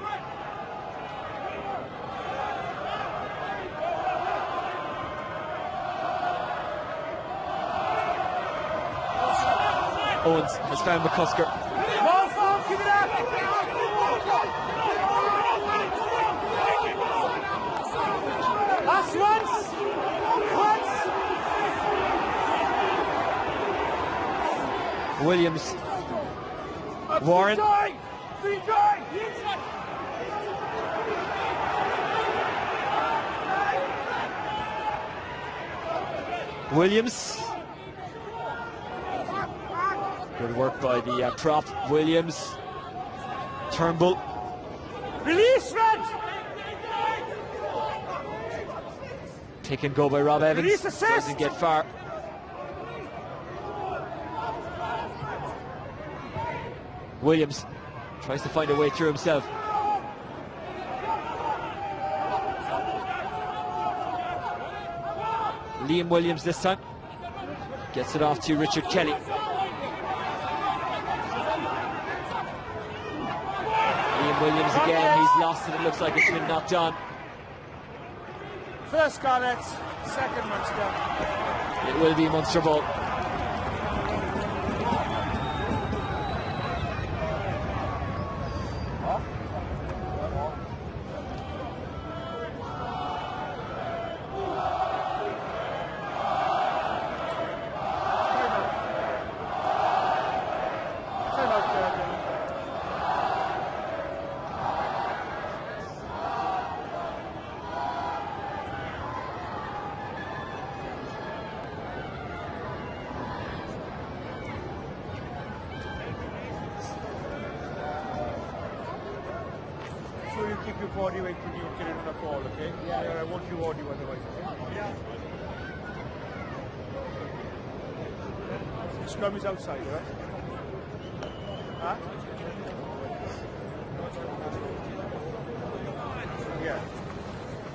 Owens has found McCusker. Williams. Warren. Williams. Good work by the prop. Williams. Turnbull. Release, Red! Pick and go by Rob Evans. Release assist. Doesn't get far. Williams tries to find a way through himself. Liam Williams this time. Gets it off to Richard Kelly. Liam Williams again, he's lost it. It looks like it's been knocked on. First Scarlets, second Munster. It will be Munster ball. So you keep your body weight when you get into the ball, okay? Yeah. I want you body otherwise, okay? Yeah. The scrum is outside, right? Huh? Yeah.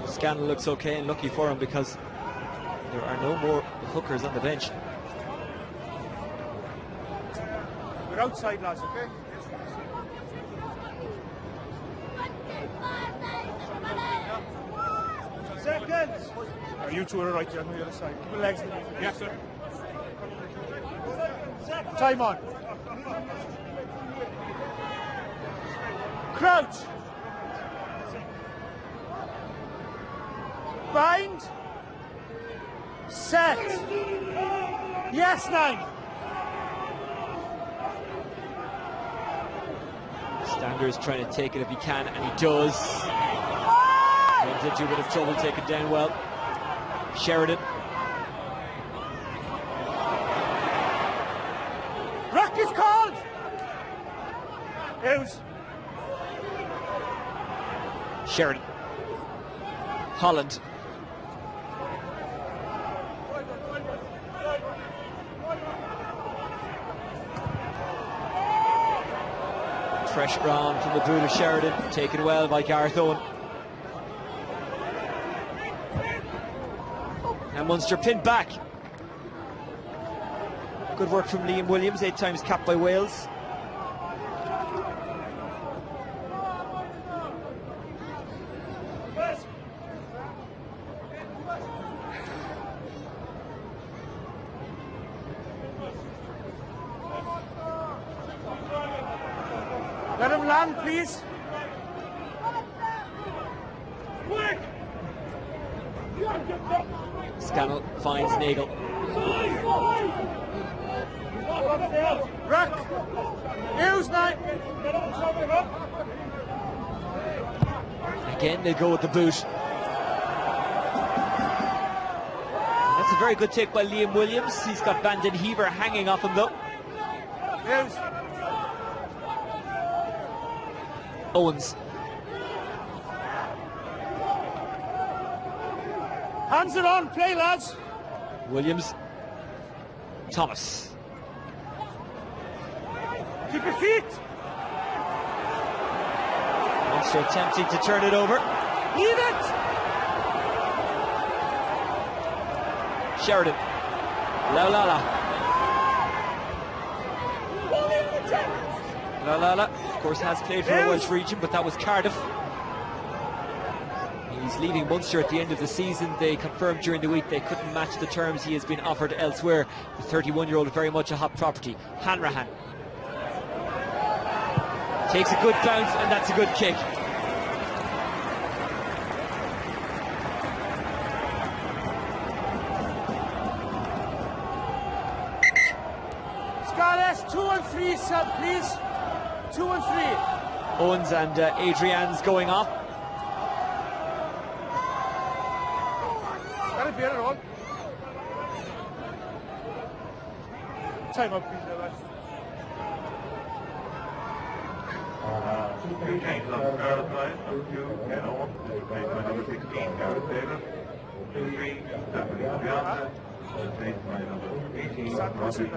Scannell looks okay, and lucky for him because there are no more hookers on the bench. We're outside, lads, okay? Seconds! You two are right here on the other side. Keep the legs in. Yes, sir. Time on. Crouch. Bind. Set. Yes, 9. Stanger is trying to take it if he can, and he does. Runs into a bit of trouble, taken down well. Sheridan. Ruck is called. Out. Sheridan. Holland. Pressure on from the boot of Sheridan, taken well by Gareth Owen. Munster pinned back. Good work from Liam Williams, 8 times capped by Wales. Let him land, please. Scannell finds Nagel. Rack. Use night. Again, they'll go with the boot. That's a very good take by Liam Williams. He's got Vanden Hever hanging off him though. Use. Owens. Hands it on, play lads. Williams. Thomas. Keep your feet. Munster attempting to turn it over. Leave it. Sheridan. Laulala. Laulala, of course, has played for the Welsh region, but that was Cardiff. He's leaving Munster at the end of the season. They confirmed during the week they couldn't match the terms he has been offered elsewhere. The 31-year-old very much a hot property. Hanrahan takes a good bounce, and that's a good kick. Scarlets, 2 and 3, sub, please. 2 and 3. Owens and Adrian's going off. Got it, beat it on. Time up, please, lads. Two changes on the Scarlets line. Number 2, Ken Owen, replaced by number 16, Gareth Davis. 2-3, Stephanie Bianca, replaced by number 18, Roderick.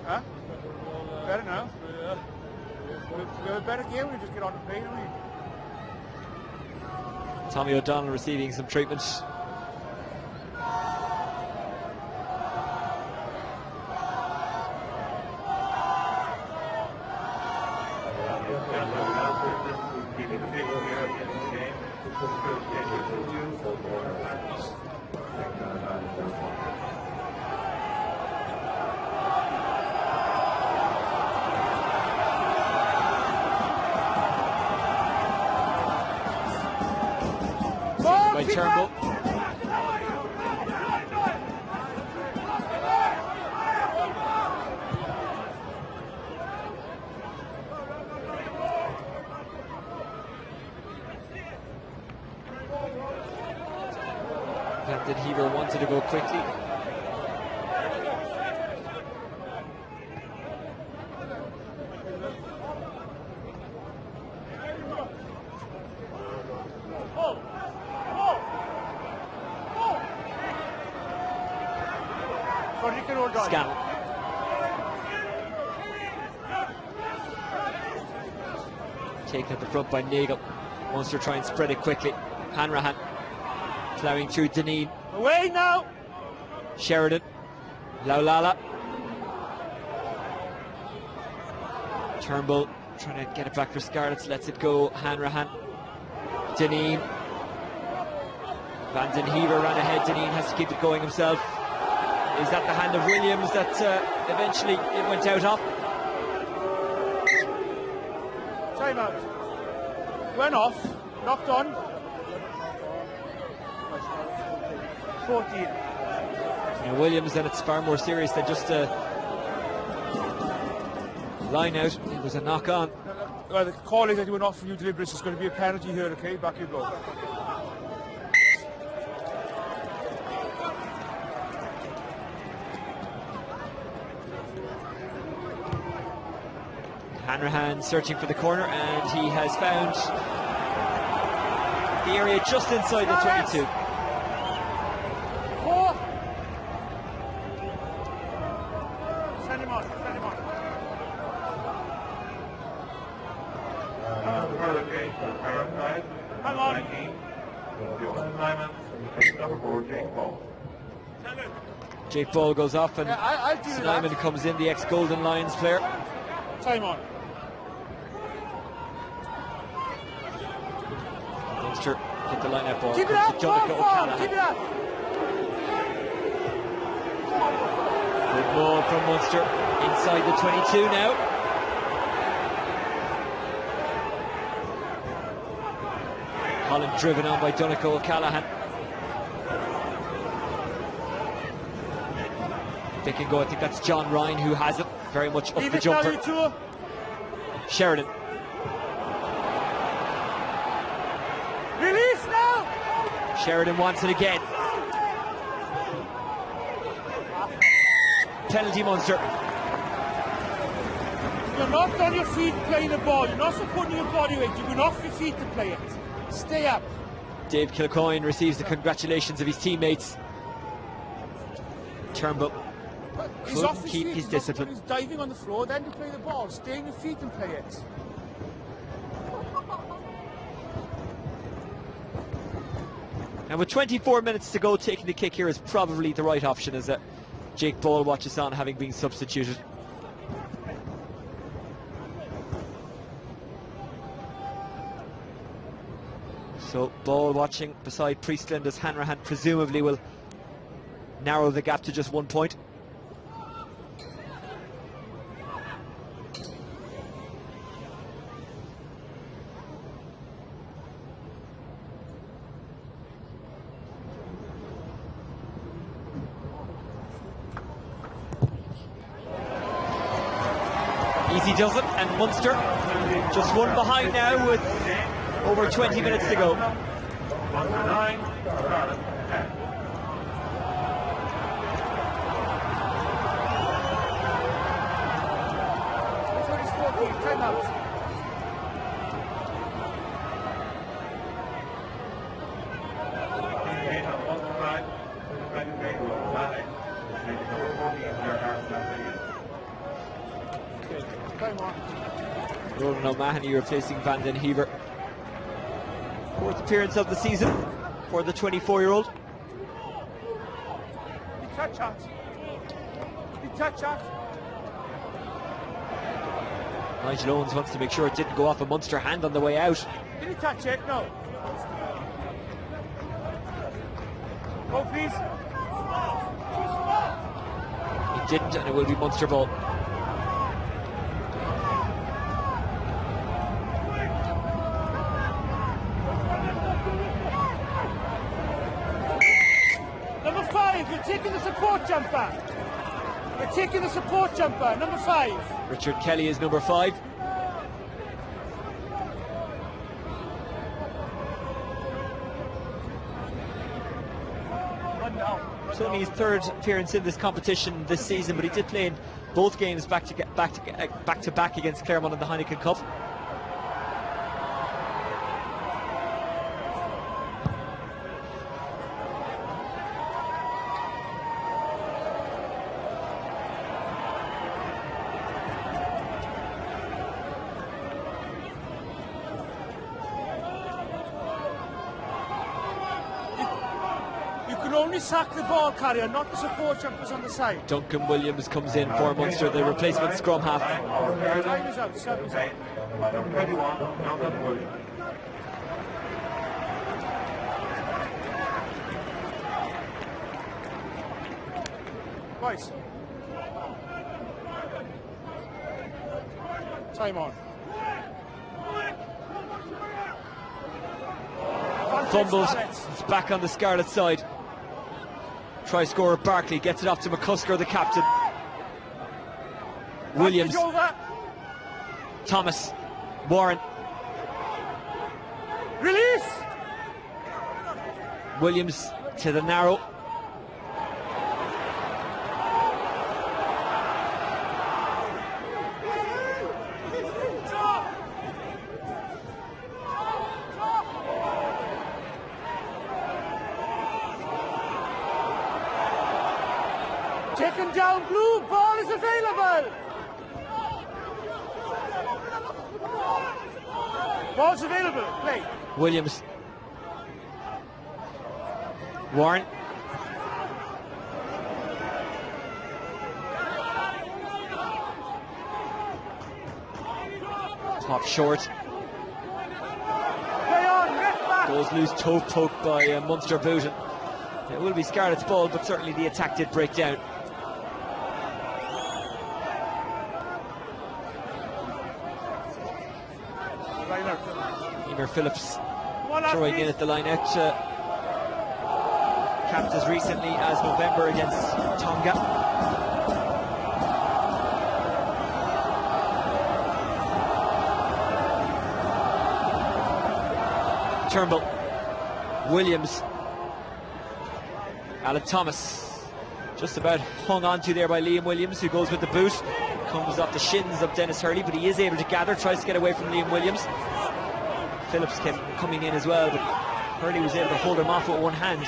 Huh? Better now. We have a better game, we just get on the plane, don't we? Tommy O'Donnell receiving some treatment. By Turnbull. Captain Hever wanted to go quickly. Scanlon. Taken at the front by Nagel. Munster try and spread it quickly. Hanrahan ploughing through Deneen. Away now! Sheridan. Laulala. Turnbull trying to get it back for Scarlets. Lets it go. Hanrahan. Deneen. Vanden Hever ran ahead. Deneen has to keep it going himself. Is that the hand of Williams that eventually it went out of? Time out. Went off. Knocked on. 14. And Williams, then it's far more serious than just a line out. It was a knock on. Well, the call is that you went off for you deliberate. It's going to be a penalty here, okay? Back you go. Hanrahan searching for the corner, and he has found the area just inside the 22. Send him on, send him on. Hang on. Jake Ball goes off, and I'll do Simon comes in, the ex-Golden Lions player. Time on. Munster hit the line-out ball. Keep it up, keep it up. Good ball from Munster inside the 22 now. Holland driven on by Donegal O'Callaghan. They can go, I think that's John Ryan who has it, very much up the jumper. Sheridan. Release now! Sheridan wants it again. Penalty Munster. You're not on your feet playing the ball, you're not supporting your body weight, you're going off your feet to play it. Stay up. Dave Kilcoyne receives the congratulations of his teammates. Turnbull couldn't keep his discipline. He's diving on the floor, then to play the ball. Stay on your feet and play it. And with 24 minutes to go, taking the kick here is probably the right option, as Jake Ball watches on, having been substituted. So Ball watching beside Priestland, as Hanrahan presumably will narrow the gap to just 1 point. Easy does it, and Munster just one behind now with over 20 minutes to go. Ronan O'Mahony replacing Van den Heever. Fourth appearance of the season for the 24-year-old. Touch out. Touch out. Nigel Owens wants to make sure it didn't go off a Munster hand on the way out. Did he touch it? No. Go, please. He didn't, and it will be Munster ball. You're taking the support jumper. You're taking the support jumper, number 5. Richard Kelly is number 5. It's only his third appearance in this competition this season, but he did play in both games back to back against Claremont in the Heineken Cup. Only sack the ball carrier, not the support jumpers on the side. Duncan Williams comes in for Munster, the replacement scrum half. Time is out, 7's out. Right. Time on. Fumbles, it's back on the Scarlet side. Try scorer Barkley gets it off to McCusker, the captain. Williams, Thomas, Warren. Release! Williams to the narrow. Taken down, blue, ball is available. Ball's available, play. Williams. Warren. Top short. Play on, get back. Goes loose, toe poked by Munster Booten. It will be Scarlets' ball, but certainly the attack did break down. Emer Phillips throwing in at the line out. Capped as recently as November against Tonga. Turnbull, Williams, Alan Thomas, just about hung on to there by Liam Williams, who goes with the boot, comes off the shins of Dennis Hurley, but he is able to gather, tries to get away from Liam Williams. Phillips kept coming in as well, but Hurley was able to hold him off with one hand.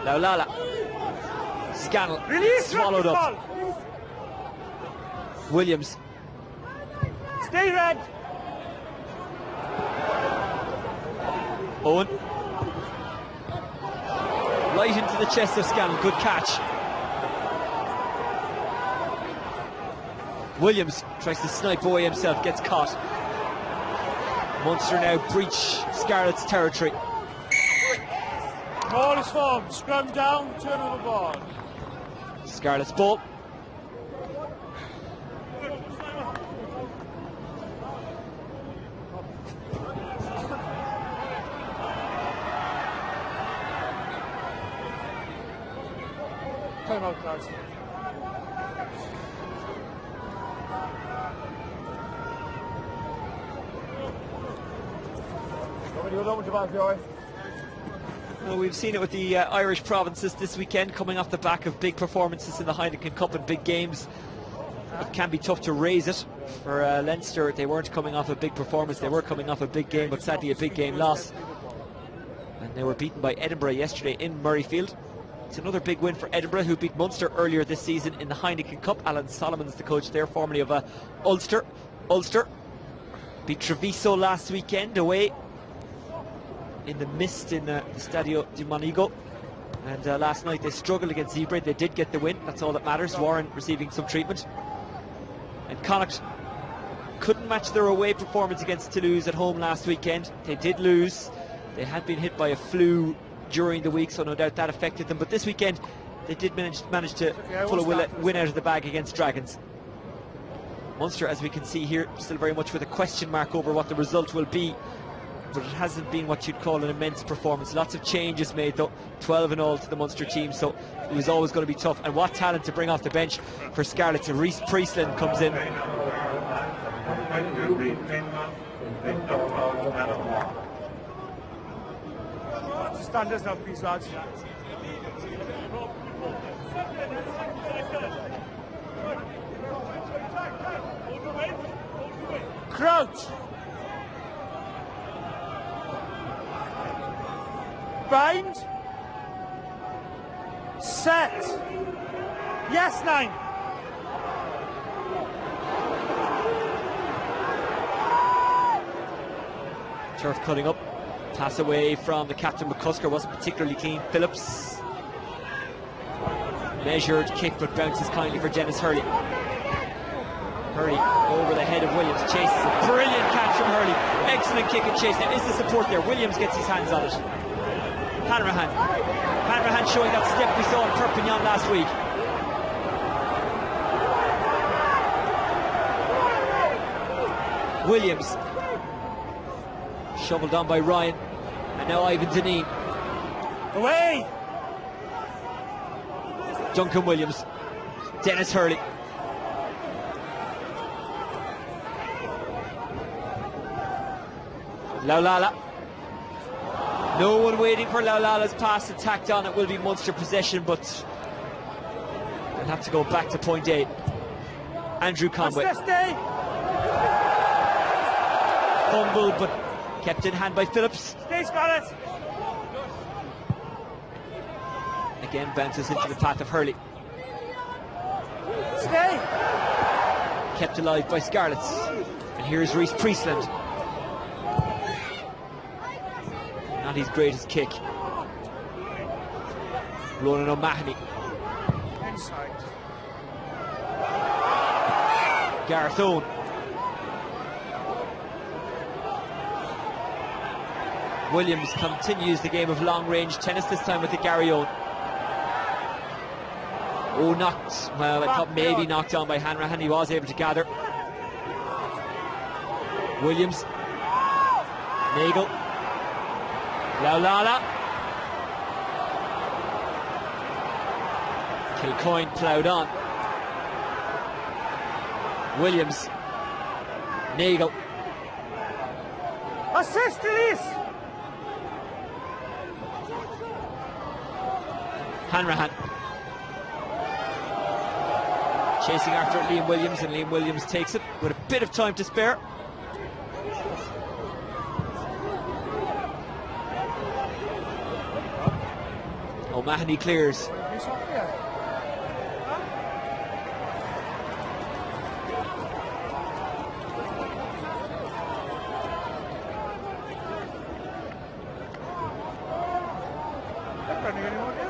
Laulala, Scannell, swallowed up. Williams. Stay red. Owen. Right into the chest of Scannell, good catch. Williams tries to snipe away himself, gets caught. Munster now breach Scarlets' territory. Ball is formed, scrum down, turn over ball. Scarlets ball. Time out, guys. Well, we've seen it with the Irish provinces this weekend, coming off the back of big performances in the Heineken Cup and big games. It can be tough to raise it. For Leinster, they weren't coming off a big performance, they were coming off a big game, but sadly a big game loss. And they were beaten by Edinburgh yesterday in Murrayfield. It's another big win for Edinburgh, who beat Munster earlier this season in the Heineken Cup. Alan Solomon's the coach there, formerly of Ulster. Ulster beat Treviso last weekend away in the mist in the Stadio di Monaco, and last night they struggled against Zeebrugge. They did get the win, that's all that matters. Warren receiving some treatment, and Connacht couldn't match their away performance against Toulouse at home last weekend. They did lose. They had been hit by a flu during the week, so no doubt that affected them, but this weekend they did manage to pull a win out of the bag against Dragons. Munster, as we can see here, still very much with a question mark over what the result will be, but it hasn't been what you'd call an immense performance. Lots of changes made though, 12 in all to the Munster team, so it was always going to be tough. And what talent to bring off the bench for Scarlets. Reece Priestland comes in. Standards now, please, lads. Crouch. Bind. Set. Yes, 9. Turf cutting up. Pass away from the captain. McCusker wasn't particularly clean. Phillips. Measured kick, but bounces kindly for Dennis Hurley. Hurley over the head of Williams. Chases it. Brilliant catch from Hurley. Excellent kick and chase. Now is the support there. Williams gets his hands on it. Hanrahan. Hanrahan showing that step we saw in Perpignan last week. Williams. Shoveled on by Ryan. And now Ivan Deneen. Away! Duncan Williams. Dennis Hurley. Laulala. No one waiting for Laulala's pass attacked on. It will be Munster possession, but they'll have to go back to point A. Andrew Conway. Fumble, but kept in hand by Phillips. Stay, Scarlets. Again bounces into the path of Hurley. Stay. Kept alive by Scarlets. And here's Reece Priestland. Not his greatest kick. Ronan O'Mahony. Inside. Gareth Owen. Williams continues the game of long-range tennis, this time with the Gary Owen. Oh, knocked, well, I thought maybe knocked down by Hanrahan. He was able to gather. Williams. Nagel. Laulala. Kilcoyne ploughed on. Williams. Nagel. Assist, Elise. Hanrahan. Chasing after Liam Williams, and Liam Williams takes it with a bit of time to spare. O'Mahony clears.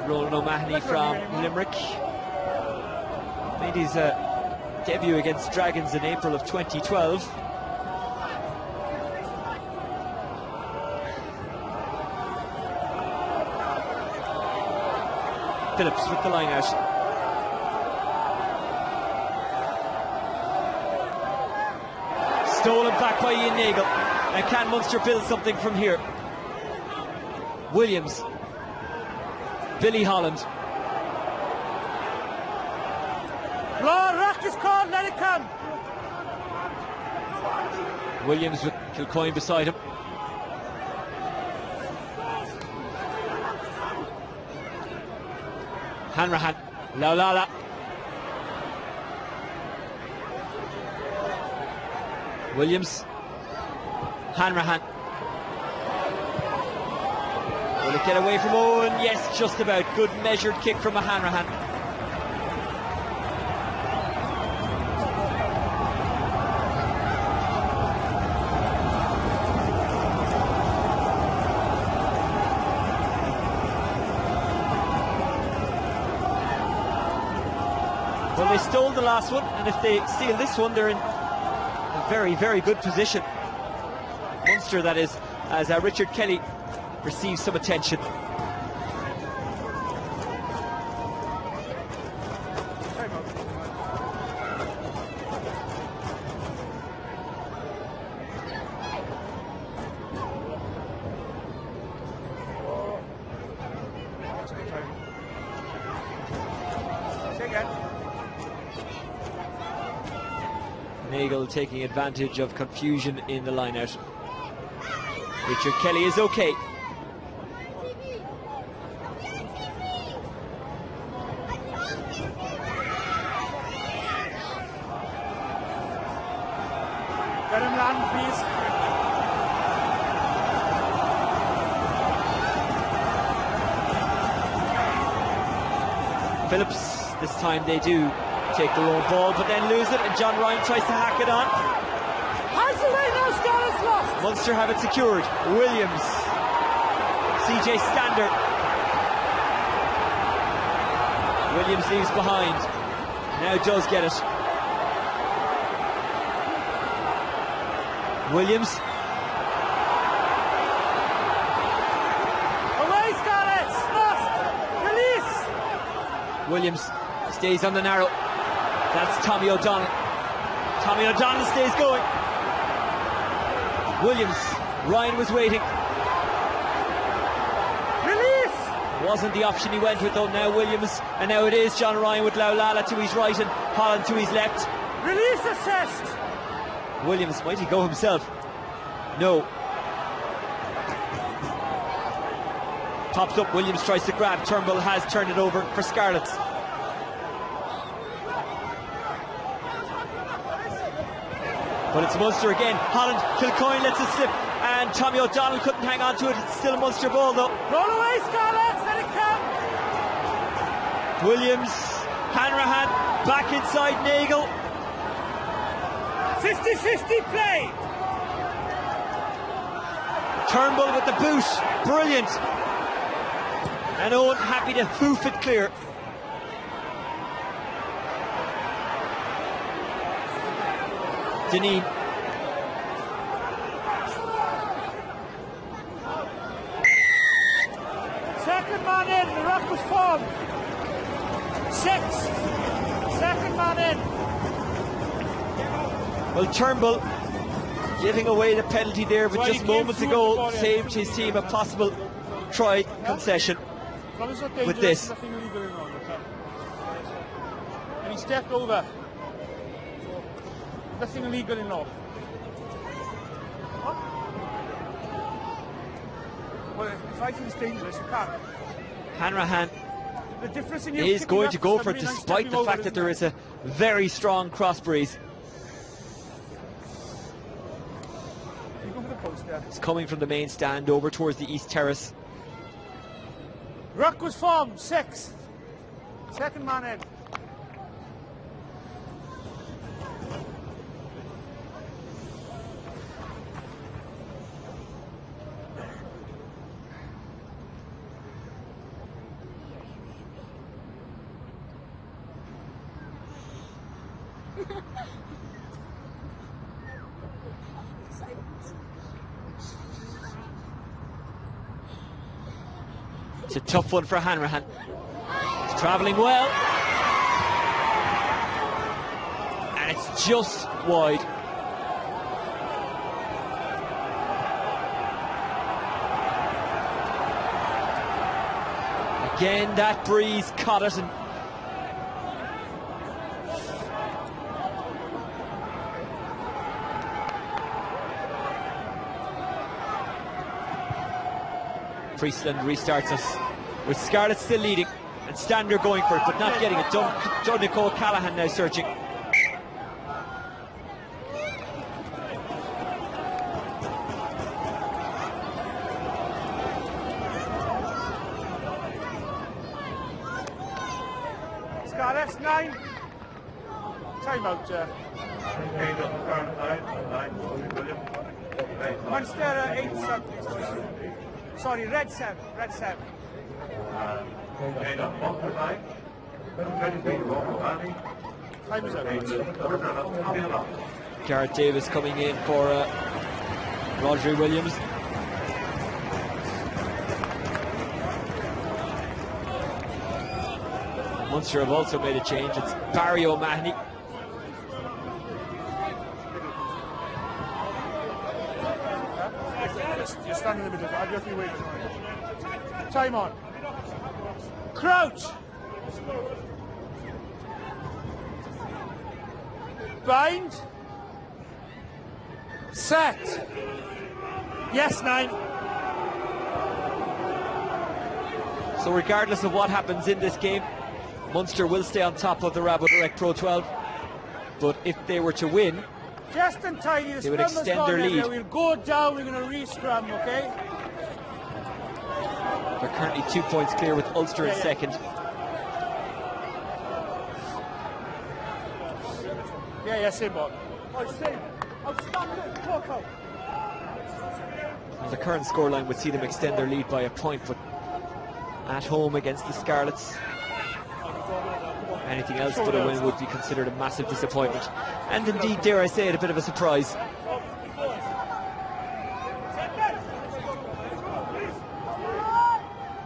Ronan O'Mahony from Limerick made his debut against Dragons in April of 2012. Phillips with the line out. Stolen back by Ian Nagel. And can Munster build something from here? Williams. Billy Holland. Law, rock is called, let it come. Williams with Kilcoyne beside him. Hanrahan. Laulala. Williams. Hanrahan. Will it get away from Owen? Yes, just about. Good measured kick from a Hanrahan. Well, they stole the last one, and if they steal this one, they're in a very, very good position. Munster, that is, as Richard Kelly receives some attention. Nagel taking advantage of confusion in the line-out. Richard Kelly is okay. Let him land, please. Phillips, this time they do take their own ball, but then lose it, and John Ryan tries to hack it on. Has away now, Scarlets lost. Munster have it secured. Williams. CJ Stander. Williams leaves behind. Now does get it. Williams. Away, Scarlets. Lost. Release. Williams stays on the narrow. That's Tommy O'Donnell. Tommy O'Donnell stays going. Williams. Ryan was waiting. Release. Wasn't the option he went with though. Now Williams, and now it is John Ryan with Laulala to his right and Holland to his left. Release assist. Williams, might he go himself? No. Pops up, Williams tries to grab. Turnbull has turned it over for Scarlets. But it's Munster again. Holland, Kilcoyne lets it slip, and Tommy O'Donnell couldn't hang on to it. It's still a Munster ball though. Roll away, Scarlets, let it come. Williams Hanrahan back inside Nagel. 50-50 play. Turnbull with the boot, brilliant. And Owen happy to hoof it clear. Deneen. Second man in, the ruck was formed. 6. Second man in. Well, Turnbull giving away the penalty there, but just moments ago saved his team a possible try concession with this. And he stepped over. Nothing illegal in law. Well, if I think it's dangerous, you can't. Hanrahan The difference in is going to go for it, despite the fact that there is a very strong cross breeze. It's coming from the main stand over towards the east terrace. Ruck was formed, 6. Second man in. It's a tough one for Hanrahan. It's travelling well. And it's just wide. Again, that breeze caught it. And Priestland restarts us with Scarlets still leading and Stander going for it but not getting it. Joe Nicole Callahan now searching. Scarlets 9. Time out. Munster 8 something. Sorry, red 7. Red 7. Time is out. Gareth Davis coming in for Rodri Williams. Munster have also made a change. It's Barry O'Mahony. Just stand in the middle. I'll just be waiting. Time on. Crouch. Bind. Set. Yes, 9. So regardless of what happens in this game, Munster will stay on top of the RaboDirect PRO12. But if they were to win, just and tidy. They would extend their lead. We'll go down, we're going to re-scrum, okay? They're currently 2 points clear with Ulster in second. Yeah, same ball. Outstanding. The current scoreline would see them extend their lead by a point, but at home against the Scarlets, anything else but a win would be considered a massive disappointment. And indeed, dare I say it, a bit of a surprise.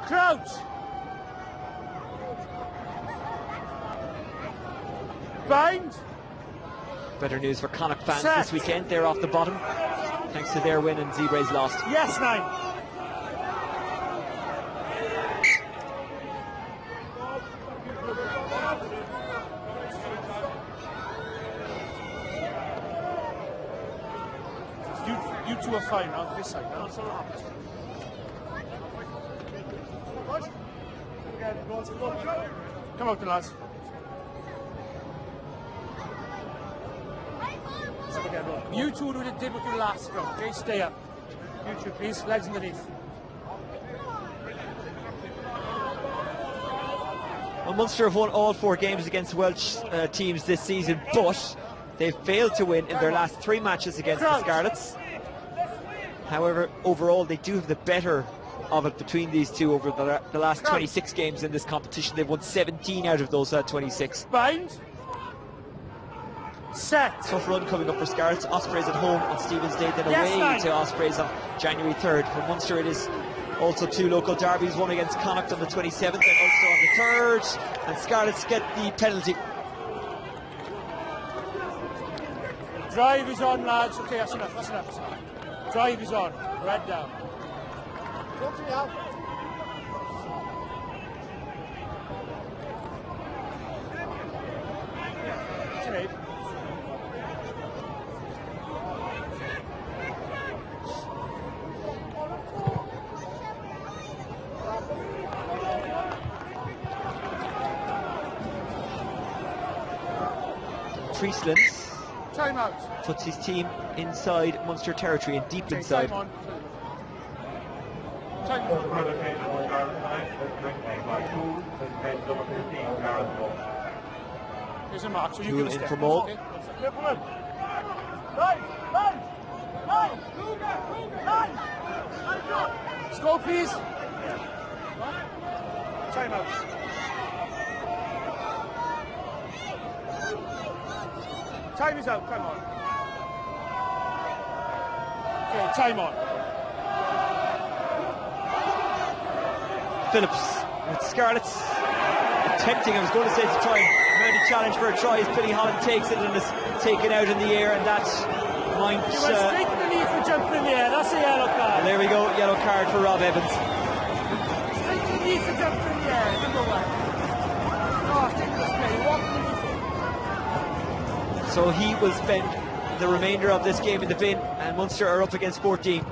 Crouch. Bind. Better news for Connacht fans this weekend. They're off the bottom thanks to their win and Zebra's lost. Yes, 9. You two are fine now, this side now. Come out the lads. You two do what you did with your last scrum, okay? Stay up. You two, please. Legs underneath. Well, Munster have won all 4 games against Welsh teams this season, but they've failed to win in their last 3 matches against the Scarlets. However, overall, they do have the better of it between these two over the last 26 games in this competition. They've won 17 out of those 26. Bind. Set. Tough run coming up for Scarlets. Ospreys at home on Stephen's Day, then away to Ospreys on January 3rd. For Munster, it is also 2 local derbies, one against Connacht on the 27th and also on the 3rd. And Scarlets get the penalty. Drive is on, lads. Okay, that's enough, that's enough. Drive is on. Red down. Come to me out. Trade. Friesland Time out. puts his team inside Munster territory and deep inside. Time on. Time on. Further change on Scarlets side. By 2, suspension number 15, Scarlets ball. Here's a mark, so you Cool can in step. for Maul. Okay. Score, please. Time out. Time is out, time on. Okay, time on. Phillips with Scarlets attempting, I was going to say to try and mount a challenge for a try as Billy Holland takes it and is taken out in the air, and that might... He went straight to the knee for jumping in the air, that's a yellow card. There we go, yellow card for Rob Evans. Straight to the knee for jumping in the air, number 1. Oh, take this play, walk beneath it. So he will spend the remainder of this game in the bin, and Munster are up against 14.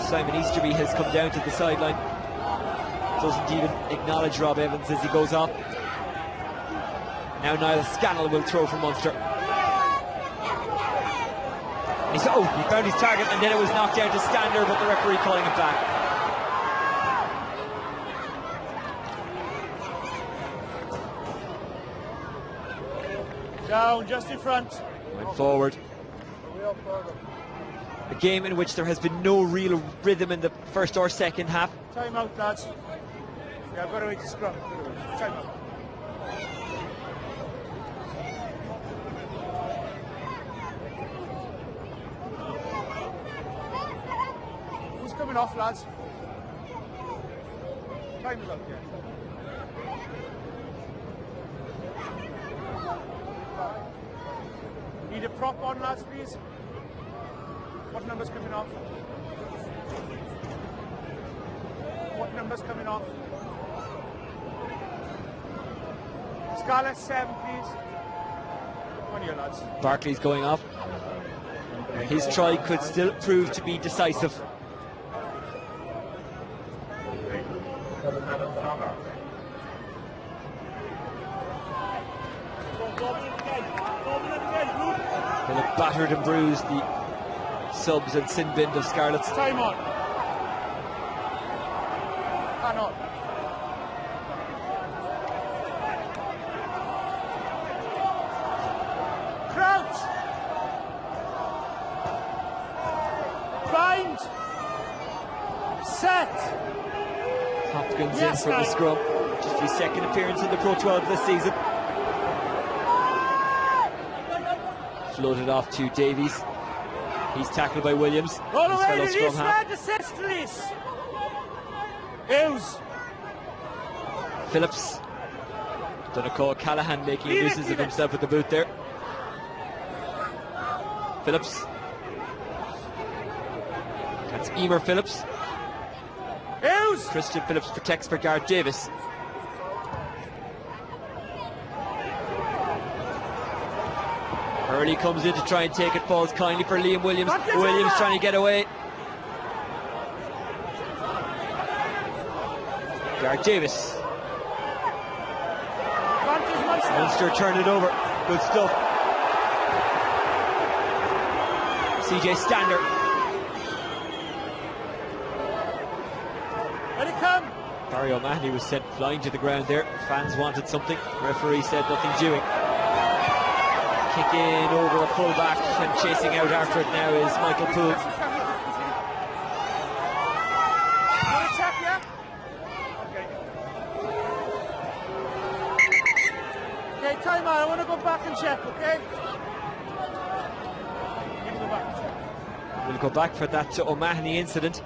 Simon Easterby has come down to the sideline. Doesn't even acknowledge Rob Evans as he goes off. Now Niall Scannell will throw for Munster. He found his target, and then it was knocked down to Stander, but the referee calling it back. Down, just in front. Went forward. A game in which there has been no real rhythm in the first or second half. Time out, lads. Yeah, I've got to wait to scrum. Time out. Who's coming off, lads? Time is up, yeah. Need a prop on, lads, please. What number's coming off? What number's coming off? Scarlets 7, please. One of you, lads. Barkley's going off. His try could still prove to be decisive. They'll have battered and bruised the subs and sin bin of Scarlets. Time on. Hang on. Crouch. Bind. Set. Hopkins Yes, in for the mate. scrum. Just his second appearance in the Pro12 this season. Floated off to Davies. He's tackled by Williams. All His the way, fellow scrum release, half. man, assist, release. Hughes. Phillips. Donegal Callahan making Leave it, nuisance of leave it. himself with the boot there. Phillips. That's Emer Phillips. Hughes. Christian Phillips protects for Gareth Davis. Hurley comes in to try and take it, falls kindly for Liam Williams. Williams trying to get away. Gareth Davis. Munster turned it over. Good stuff. CJ Stander. Let it come. Barry O'Mahony was sent flying to the ground there. Fans wanted something. Referee said nothing doing. Kick in over a full-back, and chasing out after it now is Michael Poole. Okay, time out. I want to go back and check, okay? We'll go back for that O'Mahony incident.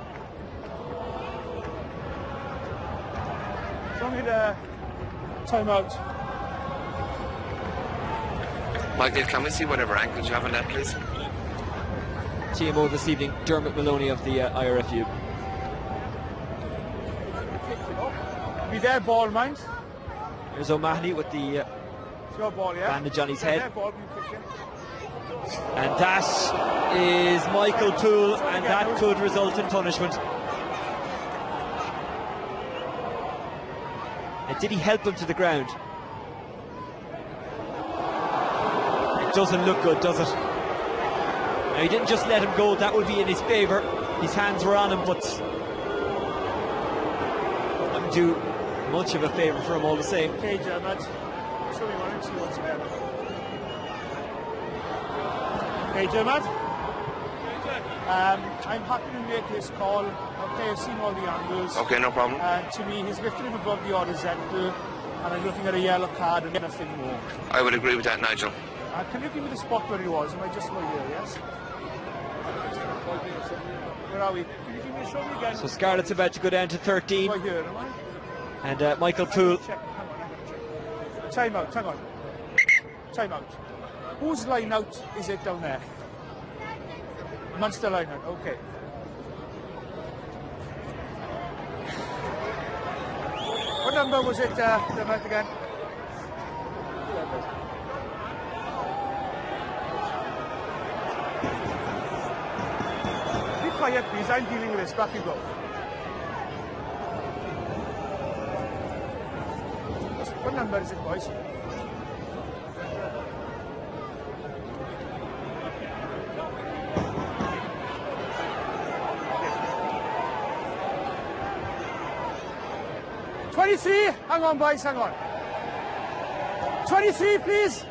Show me the time out. Michael, can we see whatever angles you have on that, please? TMO this evening, Dermot Maloney of the IRFU. Be their ball, mind. There's O'Mahony with the Your ball, yeah? bandage on his head. Their ball, you kick it. And that is Michael Poole, and that could result in punishment. And did he help him to the ground? It doesn't look good, does it? Now, he didn't just let him go, that would be in his favour. His hands were on him, but wouldn't do much of a favour for him all the same. Okay, Dermot. Show me one and see what's there. Okay, Dermot. I'm happy to make this call. Okay, I've seen all the angles. Okay, no problem. To me, he's lifted him above the horizontal, and I'm looking at a yellow card and nothing more. I would agree with that, Nigel. Can you give me the spot where he was? Am I just over here, yes? Where are we? Can you give me a show me again? So Scarlets about to go down to 13. Right here, am I? And Michael Poole. Check. Hang on, I'm gonna check. Time out, hang on. Time out. Whose line out is it down there? Munster line out, okay. What number was it, Dermot, again? Be quiet, please. I'm dealing with this. Back you go. What number is it, boys? $23. Hang on, boys. Hang on. 23, please.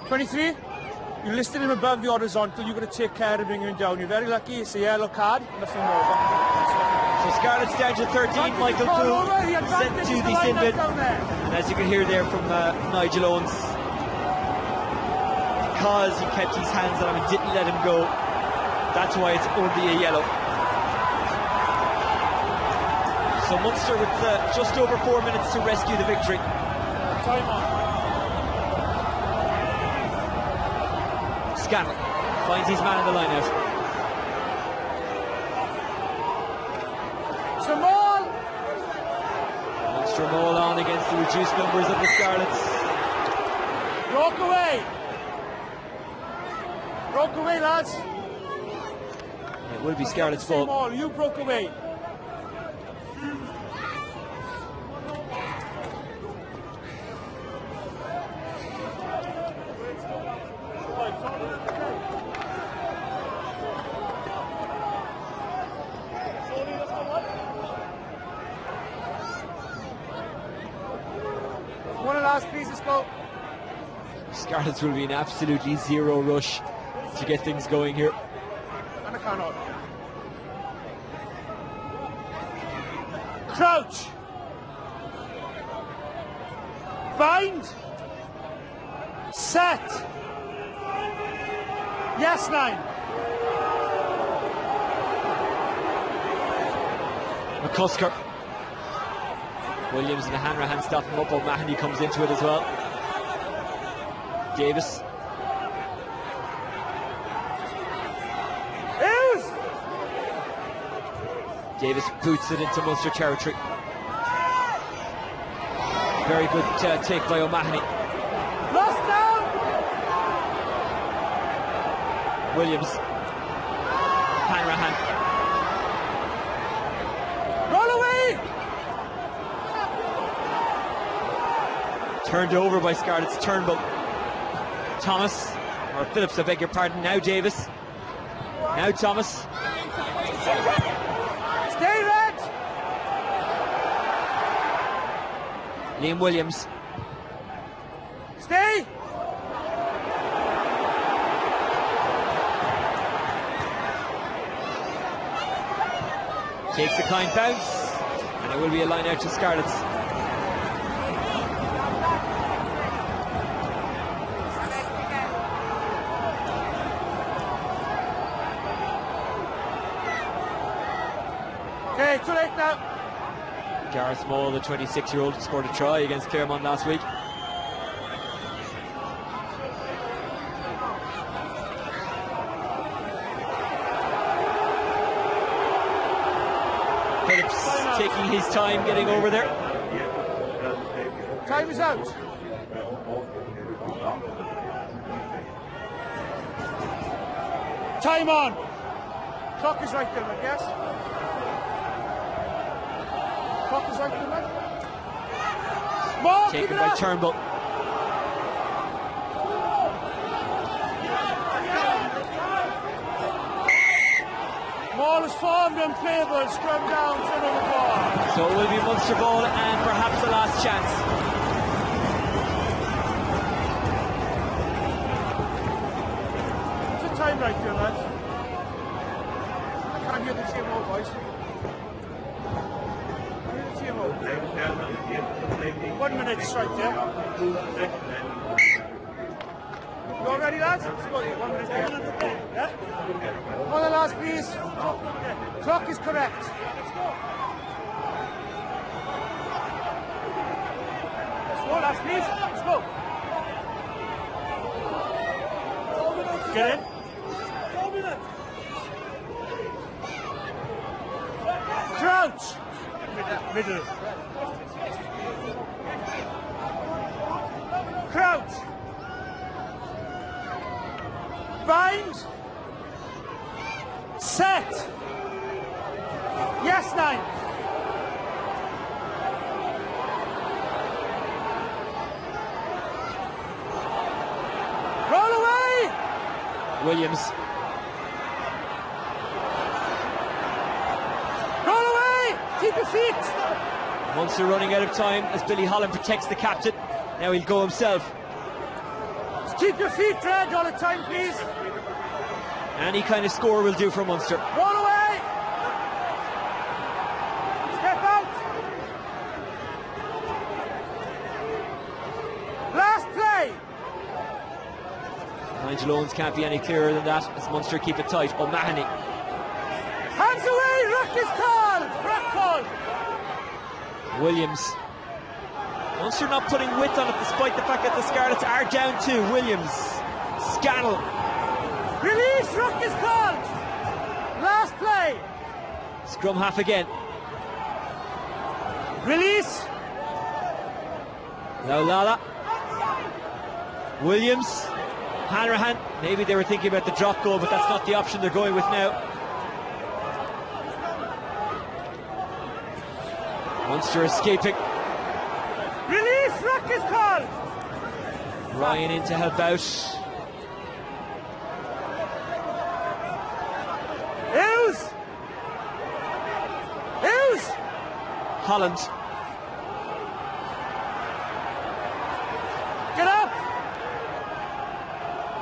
$23. You listed him above the horizontal. You've got to take care of bringing him down. You're very lucky. It's a yellow card. Nothing more. So Scarlets down to 13. Michael Poole sent to the sin bin. And as you can hear there from Nigel Owens, because he kept his hands on him and didn't let him go, that's why it's only a yellow. So Munster with just over 4 minutes to rescue the victory. Time on. Scanlon finds his man in the line out. Jamal! Munster maul on against the reduced numbers of the Scarlets. Broke away! Broke away, lads. It will be Scarlets' fault. Jamal, you broke away. One of last, please, let's go. Scarlets will be in absolutely zero rush to get things going here. And a count out. Crouch. Bind. Set. Yes, 9. McCusker. Williams and the Hanrahan stop him up. O'Mahony comes into it as well. Davis. Davis boots it into Munster territory. Very good take by O'Mahony. Lost down. Williams. Hanrahan. Turned over by Scarlets, Turnbull. Thomas, or Phillips, I beg your pardon. Now Davis. Now Thomas. Stay red! Liam Williams. Stay! Takes a kind bounce, and it will be a line out to Scarlets. Okay, too late now. Gareth Small, the 26-year-old, scored a try against Claremont last week. Phillips taking his time getting over there. Time is out. Time on. Clock is right there, I guess. Clock is right there, man. More, Taken by Turnbull. Ball is formed and playable, scrum down, turn over the ball. So it will be Munster ball and perhaps the last chance. It's a time right there, lads. I can't hear the TMO voice. Hear the TMO. 1 minute strike there. You all ready, lads? Let's go. 1 minute. Yeah? One of the last, please. Clock is correct. Let's go. Let's go, lads, please. Let's go. Get in. 4 minutes. Crouch. Middle. Crouch. Bind. Set. Yes, 9. Roll away. Williams. Roll away. Keep your feet. Munster running out of time as Billy Holland protects the captain. Now he'll go himself. Just keep your feet dragged all the time, please. Any kind of score will do for Munster. Roll away. Step out. Last play. Nigel Owens can't be any clearer than that as Munster keep it tight. O'Mahony. Hands away. Ruck is called. Ruck call. Williams. Munster not putting width on it despite the fact that the Scarlets are down 2. Williams. Scannell. Release. Ruck is called. Last play. Scrum half again. Release. Now Lala. Williams. Hanrahan. Maybe they were thinking about the drop goal, but that's not the option they're going with now. Munster escaping. Release. Ruck is called. Ryan in to help out. Hughes. Hughes. Holland. Get up.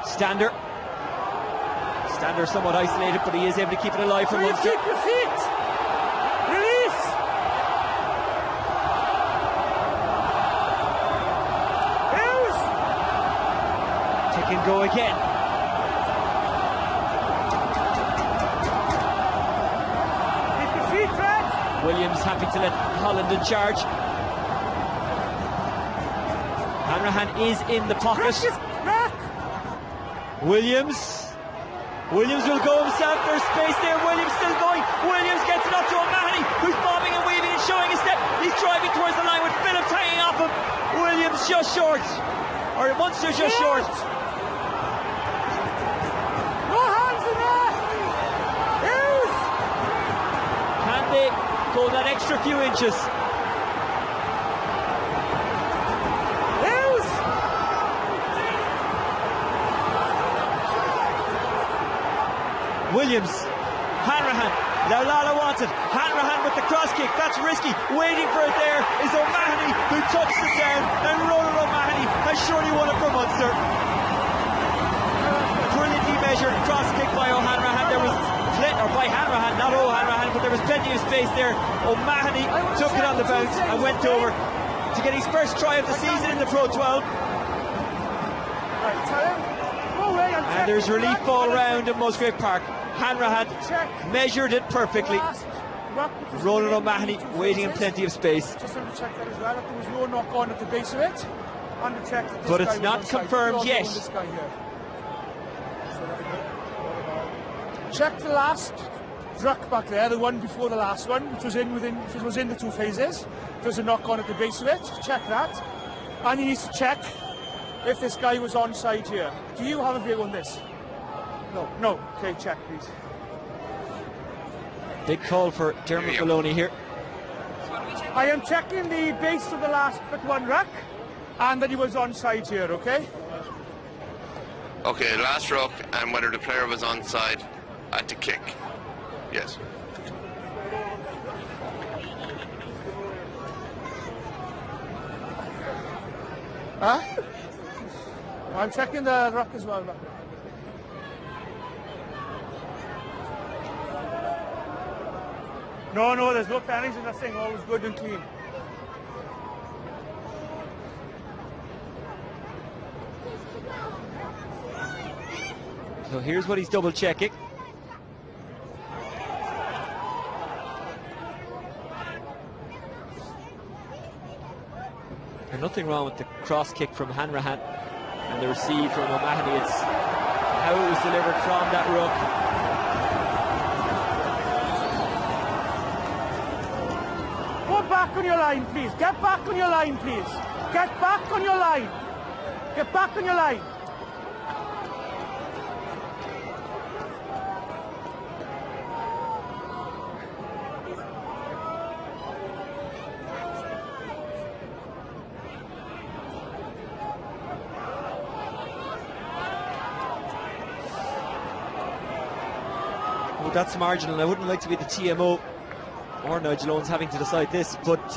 Stander. Stander somewhat isolated, but he is able to keep it alive for Will you Munster. keep your feet? Release. Hughes. Tick and go again. Keep your feet dragged. Williams happy to let Holland in charge. Hanrahan is in the pocket. Ruck is back. Williams. Williams will go himself. There's space there. Williams still going. Williams gets it up to O'Mahony, who's bobbing and weaving and showing a step. He's driving towards the line with Phillips hanging off him. Williams just short. Or Munster just short. No hands in there. Hughes. Can they go that extra few inches? Hughes. Williams, Hanrahan, Laulala wants it, Hanrahan with the cross kick, that's risky, waiting for it there is O'Mahony, who touched it down, and Ronan O'Mahony has surely won it for Munster. Brilliantly measured cross kick by O'Hanrahan. There was by Hanrahan, not O'Hanrahan, but there was plenty of space there. O'Mahony took it on the bounce and went over to get his first try of the season in the Pro 12. And there's relief all round at Musgrave Park. Hanrahan measured it perfectly. Ronan O'Mahony waiting in plenty of space. Just want to check that as well. There was no knock on at the base of it. And to check that but it's not confirmed yet. Check the last ruck back there, the one before the last one, which was in the two phases. There's a knock on at the base of it. Check that. And he needs to check if this guy was onside here. Do you have a view on this? No. No. Okay, check please. Big call for Dermot Maloney here. I am checking the base of the last but one ruck and that he was onside here, okay? Okay, last ruck and whether the player was onside at the kick. Yes. Huh? I'm checking the ruck as well. No, there's no panics in that thing. All is good and clean. So here's what he's double checking. There's nothing wrong with the cross kick from Hanrahan and the receive from O'Mahony. It's how it was delivered from that ruck. Go back on your line, please. Get back on your line, please. Get back on your line. Get back on your line. Well, that's marginal. I wouldn't like to be the TMO or Nigel Owens having to decide this, but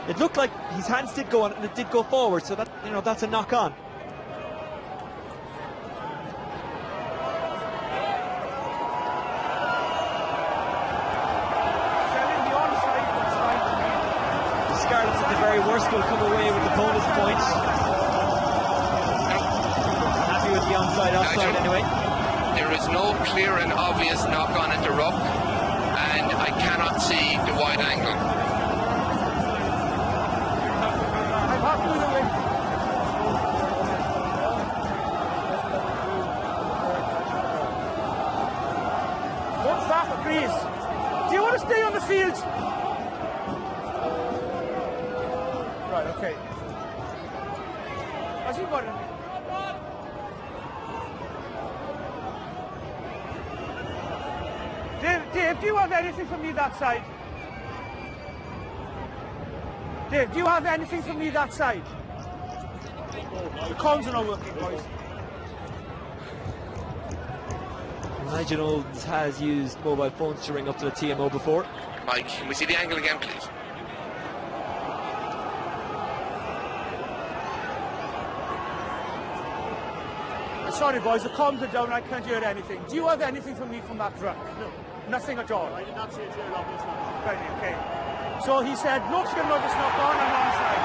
it looked like his hands did go on and it did go forward, so that, you know, that's a knock on. The Scarlets at the very worst will come away with the bonus point. Happy with the onside, offside anyway. There is no clear and obvious knock on at the ruck, and I cannot see the wide angle. I'm happy with the win. What's that, please? Do you want to stay on the field? Right, okay. Has he got it? Dave, do you have anything from me that side? Dave, do you have anything from me that side? The comms are not working, boys. Nigel Owens has used mobile phones to ring up to the TMO before. Mike, can we see the angle again, please? Sorry, boys, the comms are down, I can't hear anything. Do you have anything from me from that truck? No. Nothing at all? I did not see it here, obviously. Right, okay. So he said, no skin notice knock on and onside.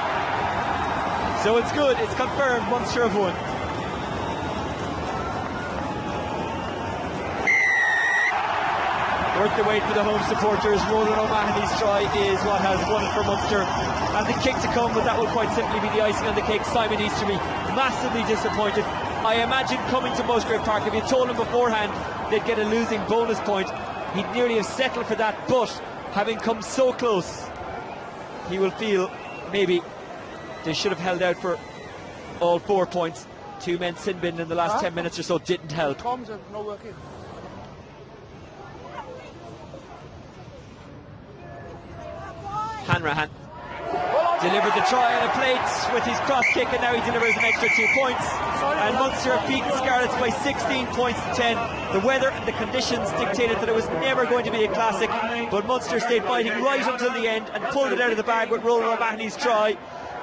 So it's good, it's confirmed, Munster have won. Worth the wait for the home supporters. Ronan O'Mahony's try is what has won it for Munster. And the kick to come, but that will quite simply be the icing on the cake. Simon needs to be massively disappointed. I imagine coming to Musgrave Park, if you told him beforehand they'd get a losing bonus point, he'd nearly have settled for that, but having come so close, he will feel maybe they should have held out for all 4 points. Two men sin bin in the last 10 minutes or so didn't help. The comms are not working. Hanrahan. Delivered the try on a plate with his cross kick, and now he delivers an extra 2 points. And Munster have beaten Scarlets by 16 points to 10. The weather and the conditions dictated that it was never going to be a classic, but Munster stayed fighting right until the end and pulled it out of the bag with Roland O'Mahony's try.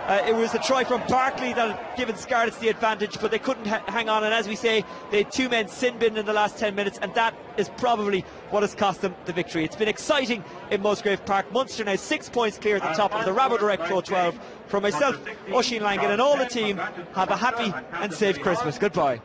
It was a try from Barkley that had given Scarlets the advantage, but they couldn't hang on, and as we say, they had 2 men sin bin in the last 10 minutes, and that is probably what has cost them the victory. It's been exciting in Musgrave Park. Munster now 6 points clear at the top of the RaboDirect PRO12. From myself, Oisin Langan, and all the team, have a happy and safe Christmas. Goodbye.